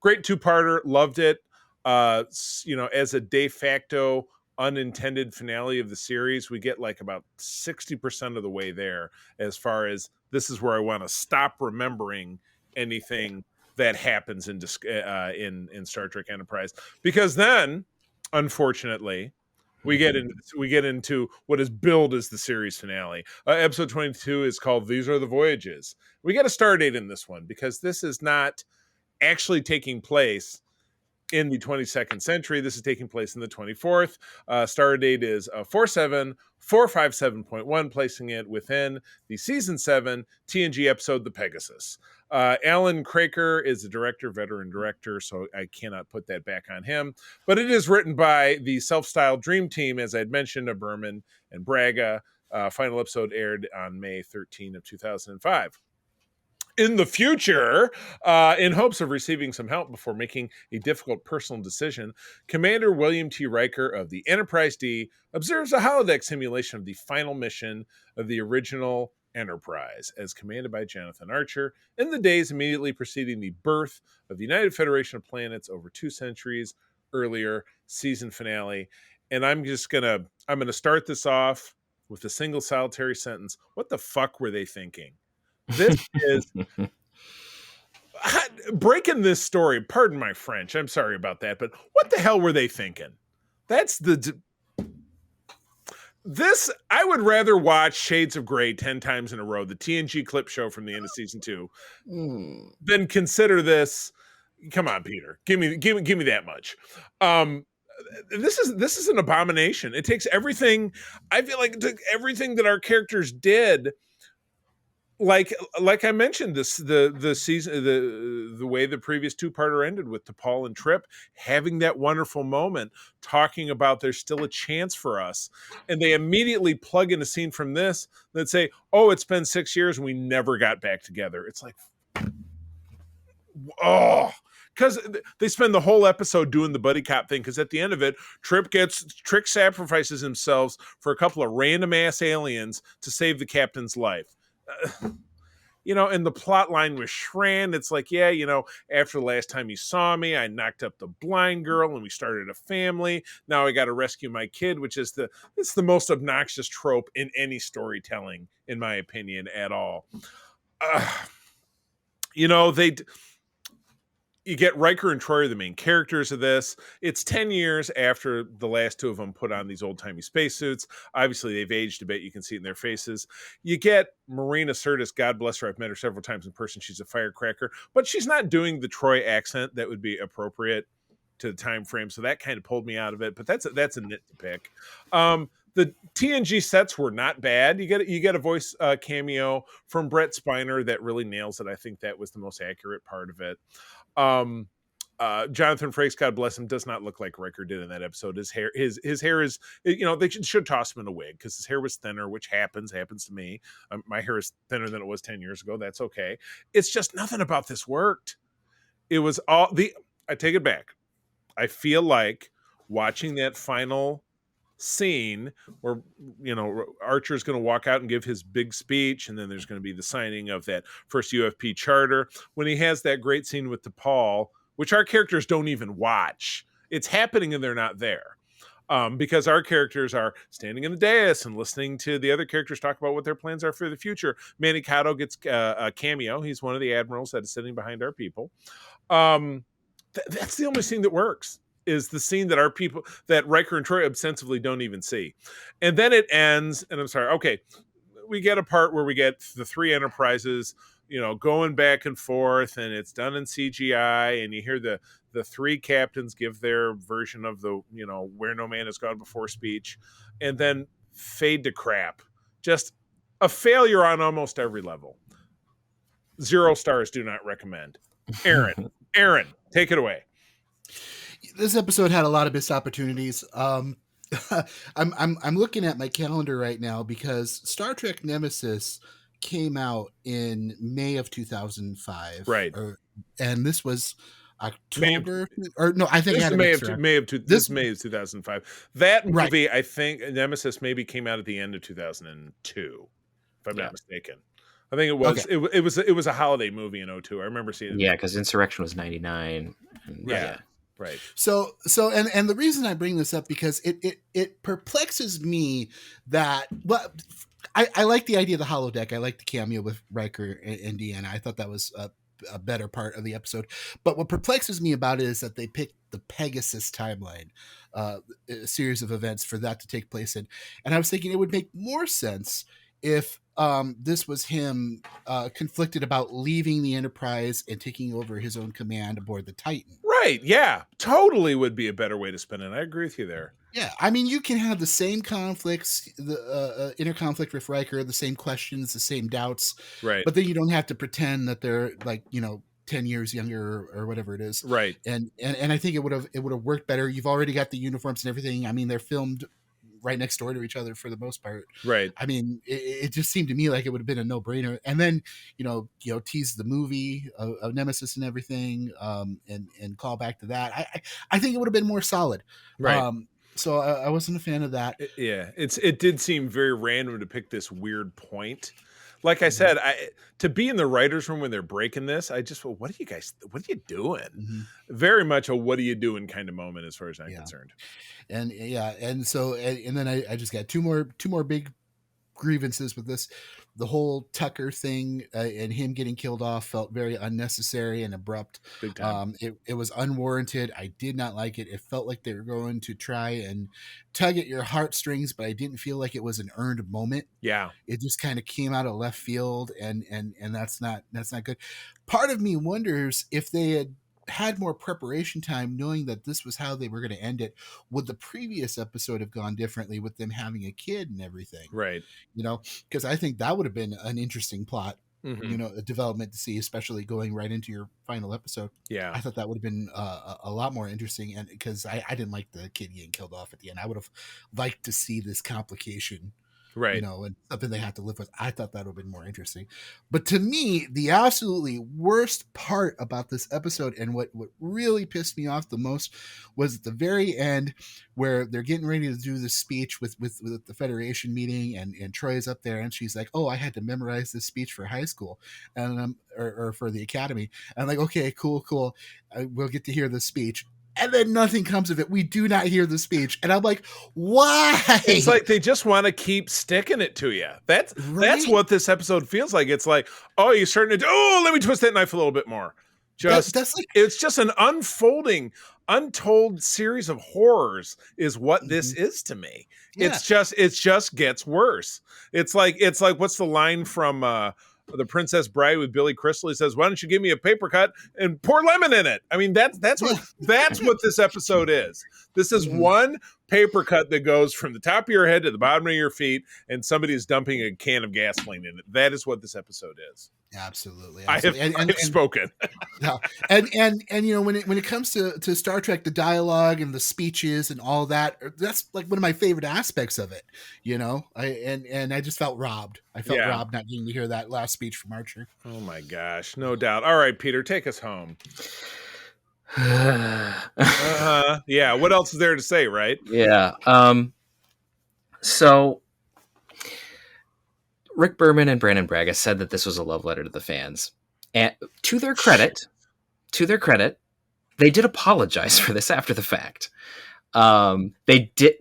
great two-parter, loved it. As a de facto unintended finale of the series, we get like about 60% of the way there, as far as this is where I want to stop remembering anything that happens in Star Trek Enterprise, because then, unfortunately, we get into what is billed as the series finale. Episode 22 is called "These Are the Voyages." We get a star date in this one because this is not actually taking place in the 22nd century. This is taking place in the 24th. Star date is 47457.1, placing it within the season 7 TNG episode, The Pegasus. Alan Craker is the director, veteran director, so I cannot put that back on him. But it is written by the self-styled Dream Team, as I'd mentioned, of Berman and Braga. Final episode aired on May 13 of 2005. In the future, in hopes of receiving some help before making a difficult personal decision, Commander William T. Riker of the Enterprise D observes a holodeck simulation of the final mission of the original Enterprise, as commanded by Jonathan Archer, in the days immediately preceding the birth of the United Federation of Planets over 2 centuries earlier, season finale. And I'm gonna start this off with a single solitary sentence. What the fuck were they thinking? This is breaking this story. Pardon my French. I'm sorry about that, but what the hell were they thinking? I would rather watch Shades of Grey 10 times in a row, the TNG clip show from the end of season 2, than consider this. Come on, Peter. Give me that much. This is an abomination. It takes everything. I feel like it took everything that our characters did. Like I mentioned, the season, the way the previous two-parter ended with T'Pol and Trip having that wonderful moment, talking about there's still a chance for us, and they immediately plug in a scene from this that say, "Oh, it's been 6 years and we never got back together." It's like, oh, because they spend the whole episode doing the buddy cop thing. Because at the end of it, Trip sacrifices himself for a couple of random ass aliens to save the captain's life. And the plot line with Shran, it's like, after the last time you saw me, I knocked up the blind girl and we started a family. Now I got to rescue my kid, which is it's the most obnoxious trope in any storytelling, in my opinion, at all. You get Riker and Troy are the main characters of this. It's 10 years after the last two of them put on these old-timey spacesuits. Obviously, they've aged a bit. You can see it in their faces. You get Marina Sirtis. God bless her. I've met her several times in person. She's a firecracker. But she's not doing the Troy accent that would be appropriate to the time frame. So that kind of pulled me out of it. But that's a nit to pick. The TNG sets were not bad. You get a voice cameo from Brett Spiner that really nails it. I think that was the most accurate part of it. Jonathan Frakes, God bless him, does not look like Riker did in that episode. His hair is, they should toss him in a wig because his hair was thinner, which happens to me. My hair is thinner than it was 10 years ago. That's okay. It's just nothing about this worked. It was I take it back. I feel like watching that final scene where Archer's going to walk out and give his big speech, and then there's going to be the signing of that first UFP charter, when he has that great scene with T'Pol, which our characters don't even watch. It's happening and they're not there, because our characters are standing in the dais and listening to the other characters talk about what their plans are for the future. Manny Cotto gets a cameo. He's one of the admirals that is sitting behind our people. That's the only scene that works, is the scene that our people, that Riker and Troy ostensibly don't even see. And then it ends, and I'm sorry, okay, we get a part where we get the 3 Enterprises, going back and forth, and it's done in CGI, and you hear the 3 captains give their version of the, where no man has gone before speech, and then fade to crap. Just a failure on almost every level. 0 stars, do not recommend. Aaron, take it away. This episode had a lot of missed opportunities. I'm looking at my calendar right now because Star Trek Nemesis came out in May of 2005. Right. And this was October, or no, I think this I had May of 2005. That movie, right. I think Nemesis maybe came out at the end of 2002, if I'm not mistaken. I think it was. Okay. It was a holiday movie in 2002. I remember seeing it. Yeah, because Insurrection was 99. Yeah. Right. So and the reason I bring this up because it perplexes me that I like the idea of the holodeck. I like the cameo with Riker and Deanna. I thought that was a better part of the episode. But what perplexes me about it is that they picked the Pegasus timeline, a series of events for that to take place in. And I was thinking it would make more sense if this was him conflicted about leaving the Enterprise and taking over his own command aboard the Titan. Right. Yeah. Totally would be a better way to spin it. I agree with you there. Yeah. I mean, you can have the same conflicts, the inner conflict with Riker, the same questions, the same doubts. Right. But then you don't have to pretend that they're 10 years younger or whatever it is. Right. And I think it would have worked better. You've already got the uniforms and everything. I mean, they're filmed right next door to each other for the most part. Right. I mean, it just seemed to me like it would have been a no-brainer. And then, tease the movie of Nemesis and everything, and call back to that. I think it would have been more solid. Right. So I wasn't a fan of that. It did seem very random to pick this weird point. Like I said, to be in the writer's room when they're breaking this, I just, what are you doing? Mm-hmm. Very much a what are you doing kind of moment as far as I'm concerned. And then I just got two more big grievances with this. The whole Tucker thing and him getting killed off felt very unnecessary and abrupt. Big time. It was unwarranted. I did not like it. It felt like they were going to try and tug at your heartstrings, but I didn't feel like it was an earned moment. Yeah. It just kind of came out of left field, and that's not good. Part of me wonders if they had more preparation time, knowing that this was how they were going to end it, would the previous episode have gone differently with them having a kid and everything? Right. Because I think that would have been an interesting plot, mm-hmm. A development to see, especially going right into your final episode. Yeah. I thought that would have been a lot more interesting, and because I didn't like the kid getting killed off at the end. I would have liked to see this complication. Right. And something they have to live with. I thought that would have been more interesting. But to me, the absolutely worst part about this episode, and what really pissed me off the most, was at the very end where they're getting ready to do this speech with the Federation meeting, and Troy's up there and she's like, oh, I had to memorize this speech for high school and or for the academy. And I'm like, okay, cool. We'll get to hear the speech. And then nothing comes of it. We do not hear the speech. And I'm like, why? It's like they just want to keep sticking it to you. That's what this episode feels like. It's like, oh, you're starting to let me twist that knife a little bit more. It's just an unfolding, untold series of horrors is what this is to me. Yeah. It just gets worse. It's like what's the line from The Princess Bride with Billy Crystal? He says, why don't you give me a paper cut and pour lemon in it? I mean, that's what this episode is. This is one paper cut that goes from the top of your head to the bottom of your feet, and somebody is dumping a can of gasoline in it. That is what this episode is. Absolutely. I have spoken. Yeah. And when it comes to Star Trek, the dialogue and the speeches and all that, that's like one of my favorite aspects of it. I just felt robbed. I felt robbed not getting to hear that last speech from Archer. Oh my gosh, no doubt. All right, Peter, take us home. Yeah. What else is there to say, right? Yeah. So Rick Berman and Brandon Braga said that this was a love letter to the fans. And to their credit, they did apologize for this after the fact. They did.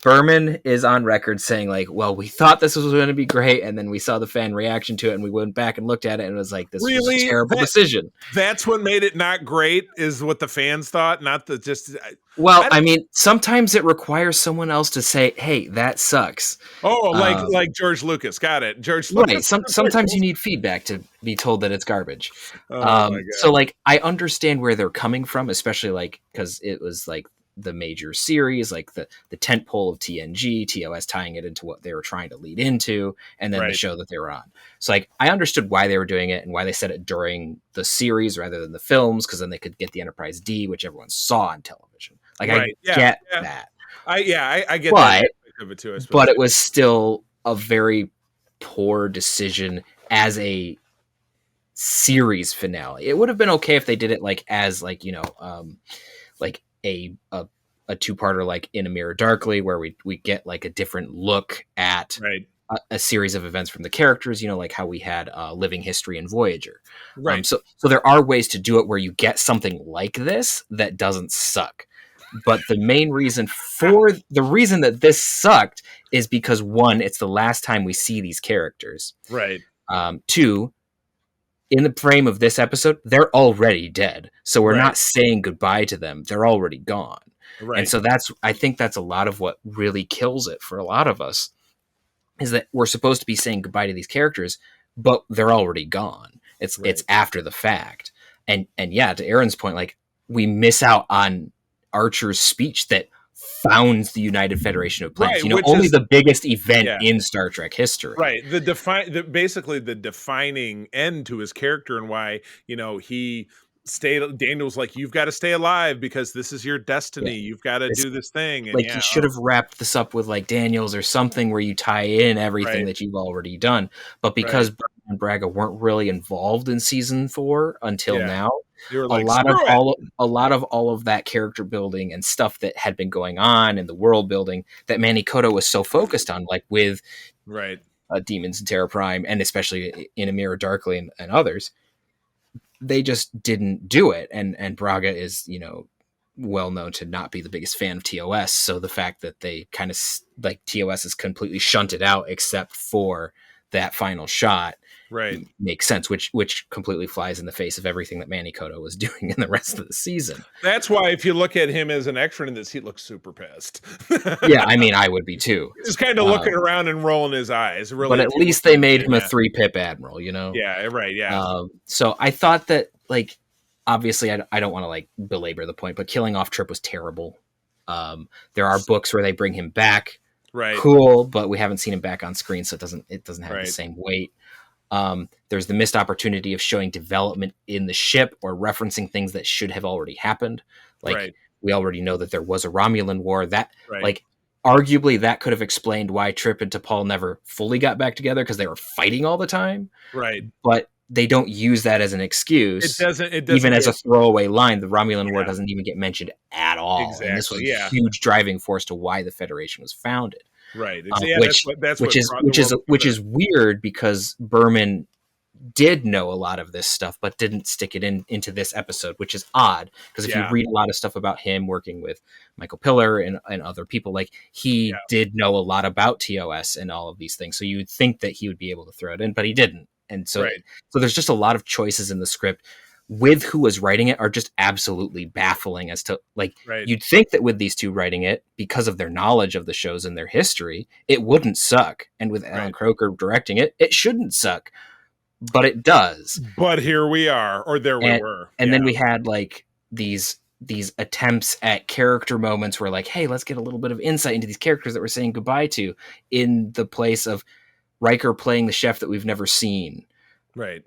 Berman is on record saying like, well, we thought this was going to be great, and then we saw the fan reaction to it, and we went back and looked at it, and it was like, this was a terrible decision. That's what made it not great, is what the fans thought, not the just. Well, I mean, sometimes it requires someone else to say, hey, that sucks. Oh, like George Lucas. Got it. George Lucas. Right. Sometimes you need feedback to be told that it's garbage. Oh, my God. So like, I understand where they're coming from, especially like, because it was like the major series, like the tent pole of TNG, TOS tying it into what they were trying to lead into, and then the show that they were on. So like I understood why they were doing it and why they said it during the series rather than the films, because then they could get the Enterprise D, which everyone saw on television. Like I get that. I get that aspect of it too. But it was still a very poor decision as a series finale. It would have been okay if they did it like as like, you know, like a two-parter like In a Mirror Darkly, where we get like a different look at a series of events from the characters, you know, like how we had Living History and Voyager. So there are ways to do it where you get something like this that doesn't suck. But the main reason that this sucked is because, one, it's the last time we see these characters. Right. Two, in the frame of this episode, they're already dead. So we're not saying goodbye to them. They're already gone. Right. And so I think that's a lot of what really kills it for a lot of us, is that we're supposed to be saying goodbye to these characters, but they're already gone. It's after the fact. And yeah, to Aaron's point, like we miss out on Archer's speech that founds the United Federation of Planets. You know, only the biggest event in Star Trek history. Right. Basically the defining end to his character, and why, you know, he stayed. Daniel's like, you've got to stay alive because this is your destiny. You've got to do this thing. And like you should have wrapped this up with like Daniels or something where you tie in everything that you've already done. But because Berman and Braga weren't really involved in season 4 until now, like, a lot of all of that character building and stuff that had been going on in the world building that Manny Coto was so focused on, like with Demons and Terra Prime, and especially In a Mirror Darkly and others, they just didn't do it. And Braga is, you know, well known to not be the biggest fan of TOS. So the fact that they kind of like TOS is completely shunted out except for that final shot makes sense, which completely flies in the face of everything that Manny Coto was doing in the rest of the season. That's why if you look at him as an extra in this, he looks super pissed. Yeah, I mean, I would be too. Just kind of looking around and rolling his eyes. Really, but at least they made him a 3-pip admiral, you know? Yeah, right, yeah. So I thought that, like, obviously I don't want to, like, belabor the point, but killing off Trip was terrible. There are books where they bring him back. Right. Cool, but we haven't seen him back on screen, so it doesn't have the same weight. There's the missed opportunity of showing development in the ship or referencing things that should have already happened. Like we already know that there was a Romulan war that like arguably that could have explained why Trip and T'Pol never fully got back together, because they were fighting all the time. Right. But they don't use that as an excuse. It doesn't even as a throwaway line. The Romulan war doesn't even get mentioned at all. Exactly. And this was a huge driving force to why the Federation was founded. Right. Which is weird, because Berman did know a lot of this stuff, but didn't stick it into this episode, which is odd, because if you read a lot of stuff about him working with Michael Piller and other people, like he did know a lot about TOS and all of these things. So you would think that he would be able to throw it in, but he didn't. And so there's just a lot of choices in the script with who was writing it are just absolutely baffling as to, like, you'd think that with these two writing it, because of their knowledge of the shows and their history, it wouldn't suck. And with Alan Croker directing it, it shouldn't suck, but it does. But here we are, or we were. And then we had like these attempts at character moments where, like, hey, let's get a little bit of insight into these characters that we're saying goodbye to, in the place of Riker playing the chef that we've never seen. Right.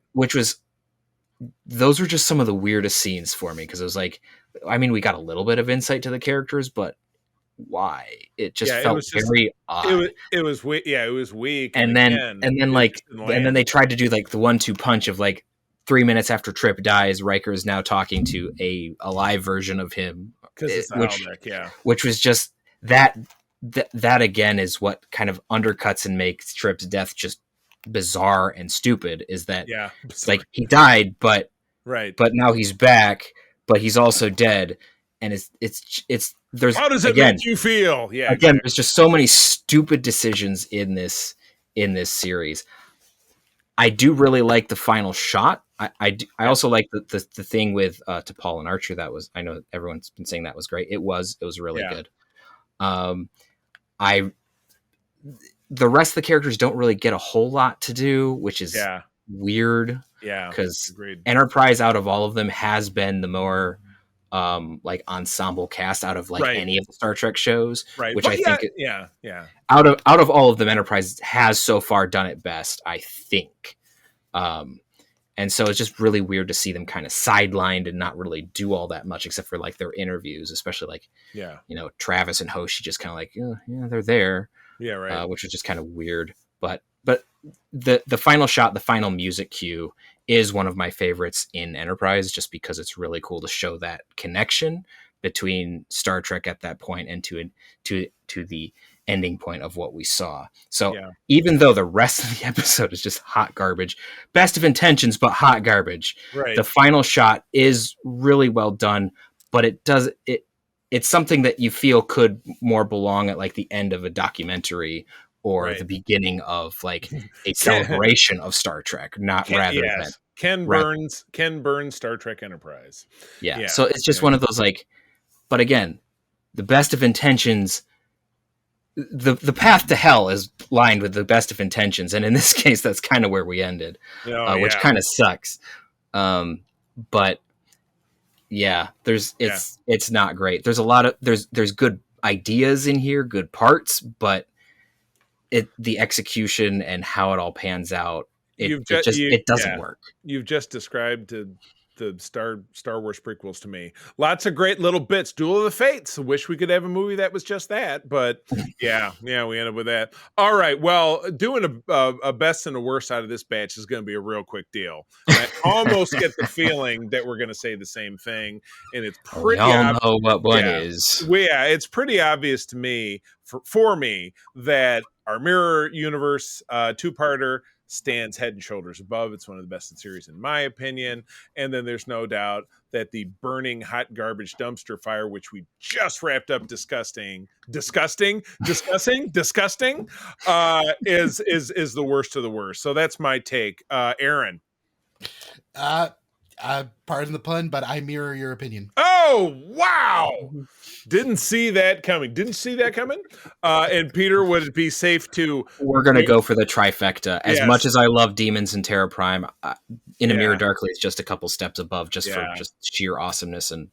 Those were just some of the weirdest scenes for me, because it was like, I mean, we got a little bit of insight to the characters, but why? It just felt very odd. It was weak. Yeah, it was weak. And then they tried to do like the 1-2 punch of, like, 3 minutes after Trip dies, Riker is now talking to a live version of him, which was just that again is what kind of undercuts and makes Trip's death just bizarre and stupid, is that like he died, but now he's back, but he's also dead, and it's there's, how does it make you feel? There's just so many stupid decisions in this series. I do really like the final shot. I also like the thing with T'Pol and Archer. That was, I know everyone's been saying that was great. It was really good. The rest of the characters don't really get a whole lot to do, which is weird. Yeah, because Enterprise, out of all of them, has been the more like ensemble cast out of like Right. any of the Star Trek shows, Right. which But I think yeah. out of all of them, Enterprise has so far done it best, I think. And so it's just really weird to see them kind of sidelined and not really do all that much except for like their interviews, especially like, Yeah. you know, Travis and Hoshi just kind of like, yeah, they're there. Yeah, right. Which was just kind of weird. But the final shot, the final music cue is one of my favorites in Enterprise, just because it's really cool to show that connection between Star Trek at that point and to the ending point of what we saw. So Yeah. even though the rest of the episode is just hot garbage, best of intentions, but hot garbage, Right. the final shot is really well done, but it's something that you feel could more belong at like the end of a documentary or Right. the beginning of like a celebration of Star Trek, Ken Burns Star Trek Enterprise. Yeah. So it's just one of those like, but again, the best of intentions, the path to hell is lined with the best of intentions, and in this case, that's kind of where we ended, which kind of sucks. But yeah, it's not great. There's a lot of there's good ideas in here, good parts, but the execution and how it all pans out, it doesn't work. You've just described the Star Wars prequels to me. Lots of great little bits. Duel of the Fates. Wish we could have a movie that was just that, but yeah, we ended up with that. All right, well, doing a best and a worst out of this batch is going to be a real quick deal. I almost get the feeling that we're going to say the same thing, and it's pretty. We all know what one is. Yeah, it's pretty obvious to me for me that our Mirror Universe two-parter stands head and shoulders above. It's one of the best in series, in my opinion. And then there's no doubt that the burning hot garbage dumpster fire, which we just wrapped up discussing, is the worst of the worst. So that's my take. Aaron. Pardon the pun, but I mirror your opinion. Oh, wow. Didn't see that coming. And Peter, would it be safe to... We're going to go for the trifecta. As much as I love Demons and Terra Prime, In a Mirror Darkly is just a couple steps above, for just sheer awesomeness and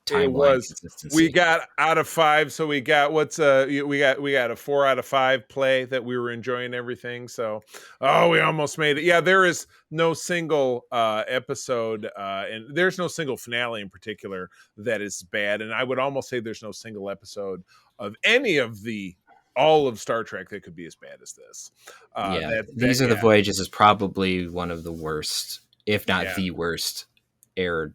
timeline consistency. We got out of 5, so we got we got a 4 out of 5 play that we were enjoying everything. So we almost made it. Yeah, there is no single episode and there's no single finale in particular that is bad, and I would almost say there's no single episode of any of all of Star Trek that could be as bad as this. These Are the Voyages is probably one of the worst, if not the worst, aired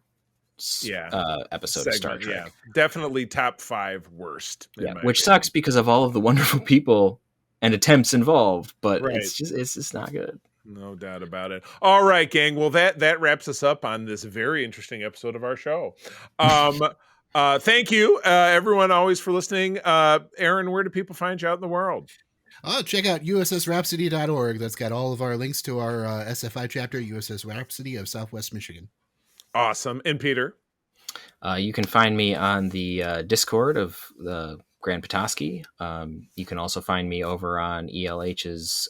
episode of Star Trek. Definitely top 5 worst. Which sucks because of all of the wonderful people and attempts involved, but it's just not good. No doubt about it. All right, gang. Well, that wraps us up on this very interesting episode of our show. Thank you, everyone, always for listening. Aaron, where do people find you out in the world? Check out ussrhapsody.org. That's got all of our links to our SFI chapter, USS Rhapsody of Southwest Michigan. Awesome. And Peter? You can find me on the Discord of the Grand Petoskey. You can also find me over on ELH's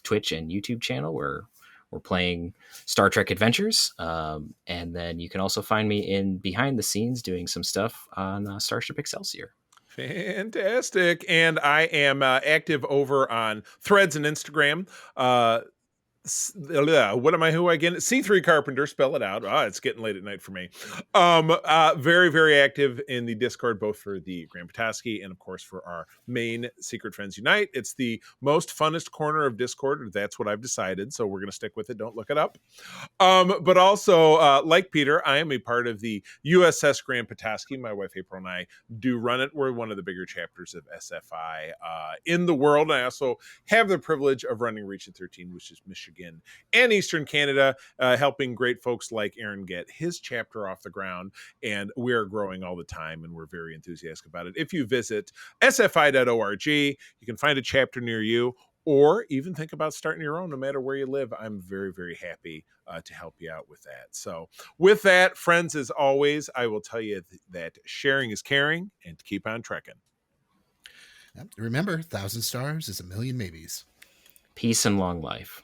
Twitch and YouTube channel where we're playing Star Trek Adventures. And then you can also find me in behind the scenes doing some stuff on Starship Excelsior. Fantastic. And I am active over on Threads and Instagram. What am I? Who again? C3 Carpenter. Spell it out. It's getting late at night for me. Very, very active in the Discord, both for the Grand Petoskey and, of course, for our main Secret Friends Unite. It's the most funnest corner of Discord. That's what I've decided. So we're going to stick with it. Don't look it up. But also, like Peter, I am a part of the USS Grand Petoskey. My wife April and I do run it. We're one of the bigger chapters of SFI in the world. And I also have the privilege of running Region 13, which is Michigan and Eastern Canada, helping great folks like Aaron get his chapter off the ground. And we are growing all the time, and we're very enthusiastic about it. If you visit sfi.org, you can find a chapter near you, or even think about starting your own, no matter where you live. I'm very, very happy to help you out with that. So with that, friends, as always, I will tell you that sharing is caring, and to keep on trekking. Remember, 1,000 stars is a million maybes. Peace and long life.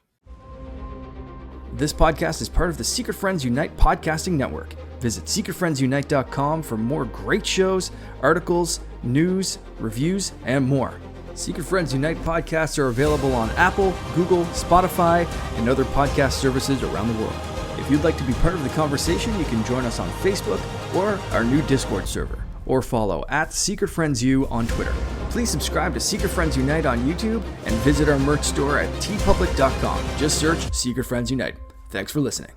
This podcast is part of the Secret Friends Unite podcasting network. Visit secretfriendsunite.com for more great shows, articles, news, reviews, and more. Secret Friends Unite podcasts are available on Apple, Google, Spotify, and other podcast services around the world. If you'd like to be part of the conversation, you can join us on Facebook or our new Discord server, or follow @SecretFriendsU on Twitter. Please subscribe to Secret Friends Unite on YouTube and visit our merch store at tpublic.com. Just search Secret Friends Unite. Thanks for listening.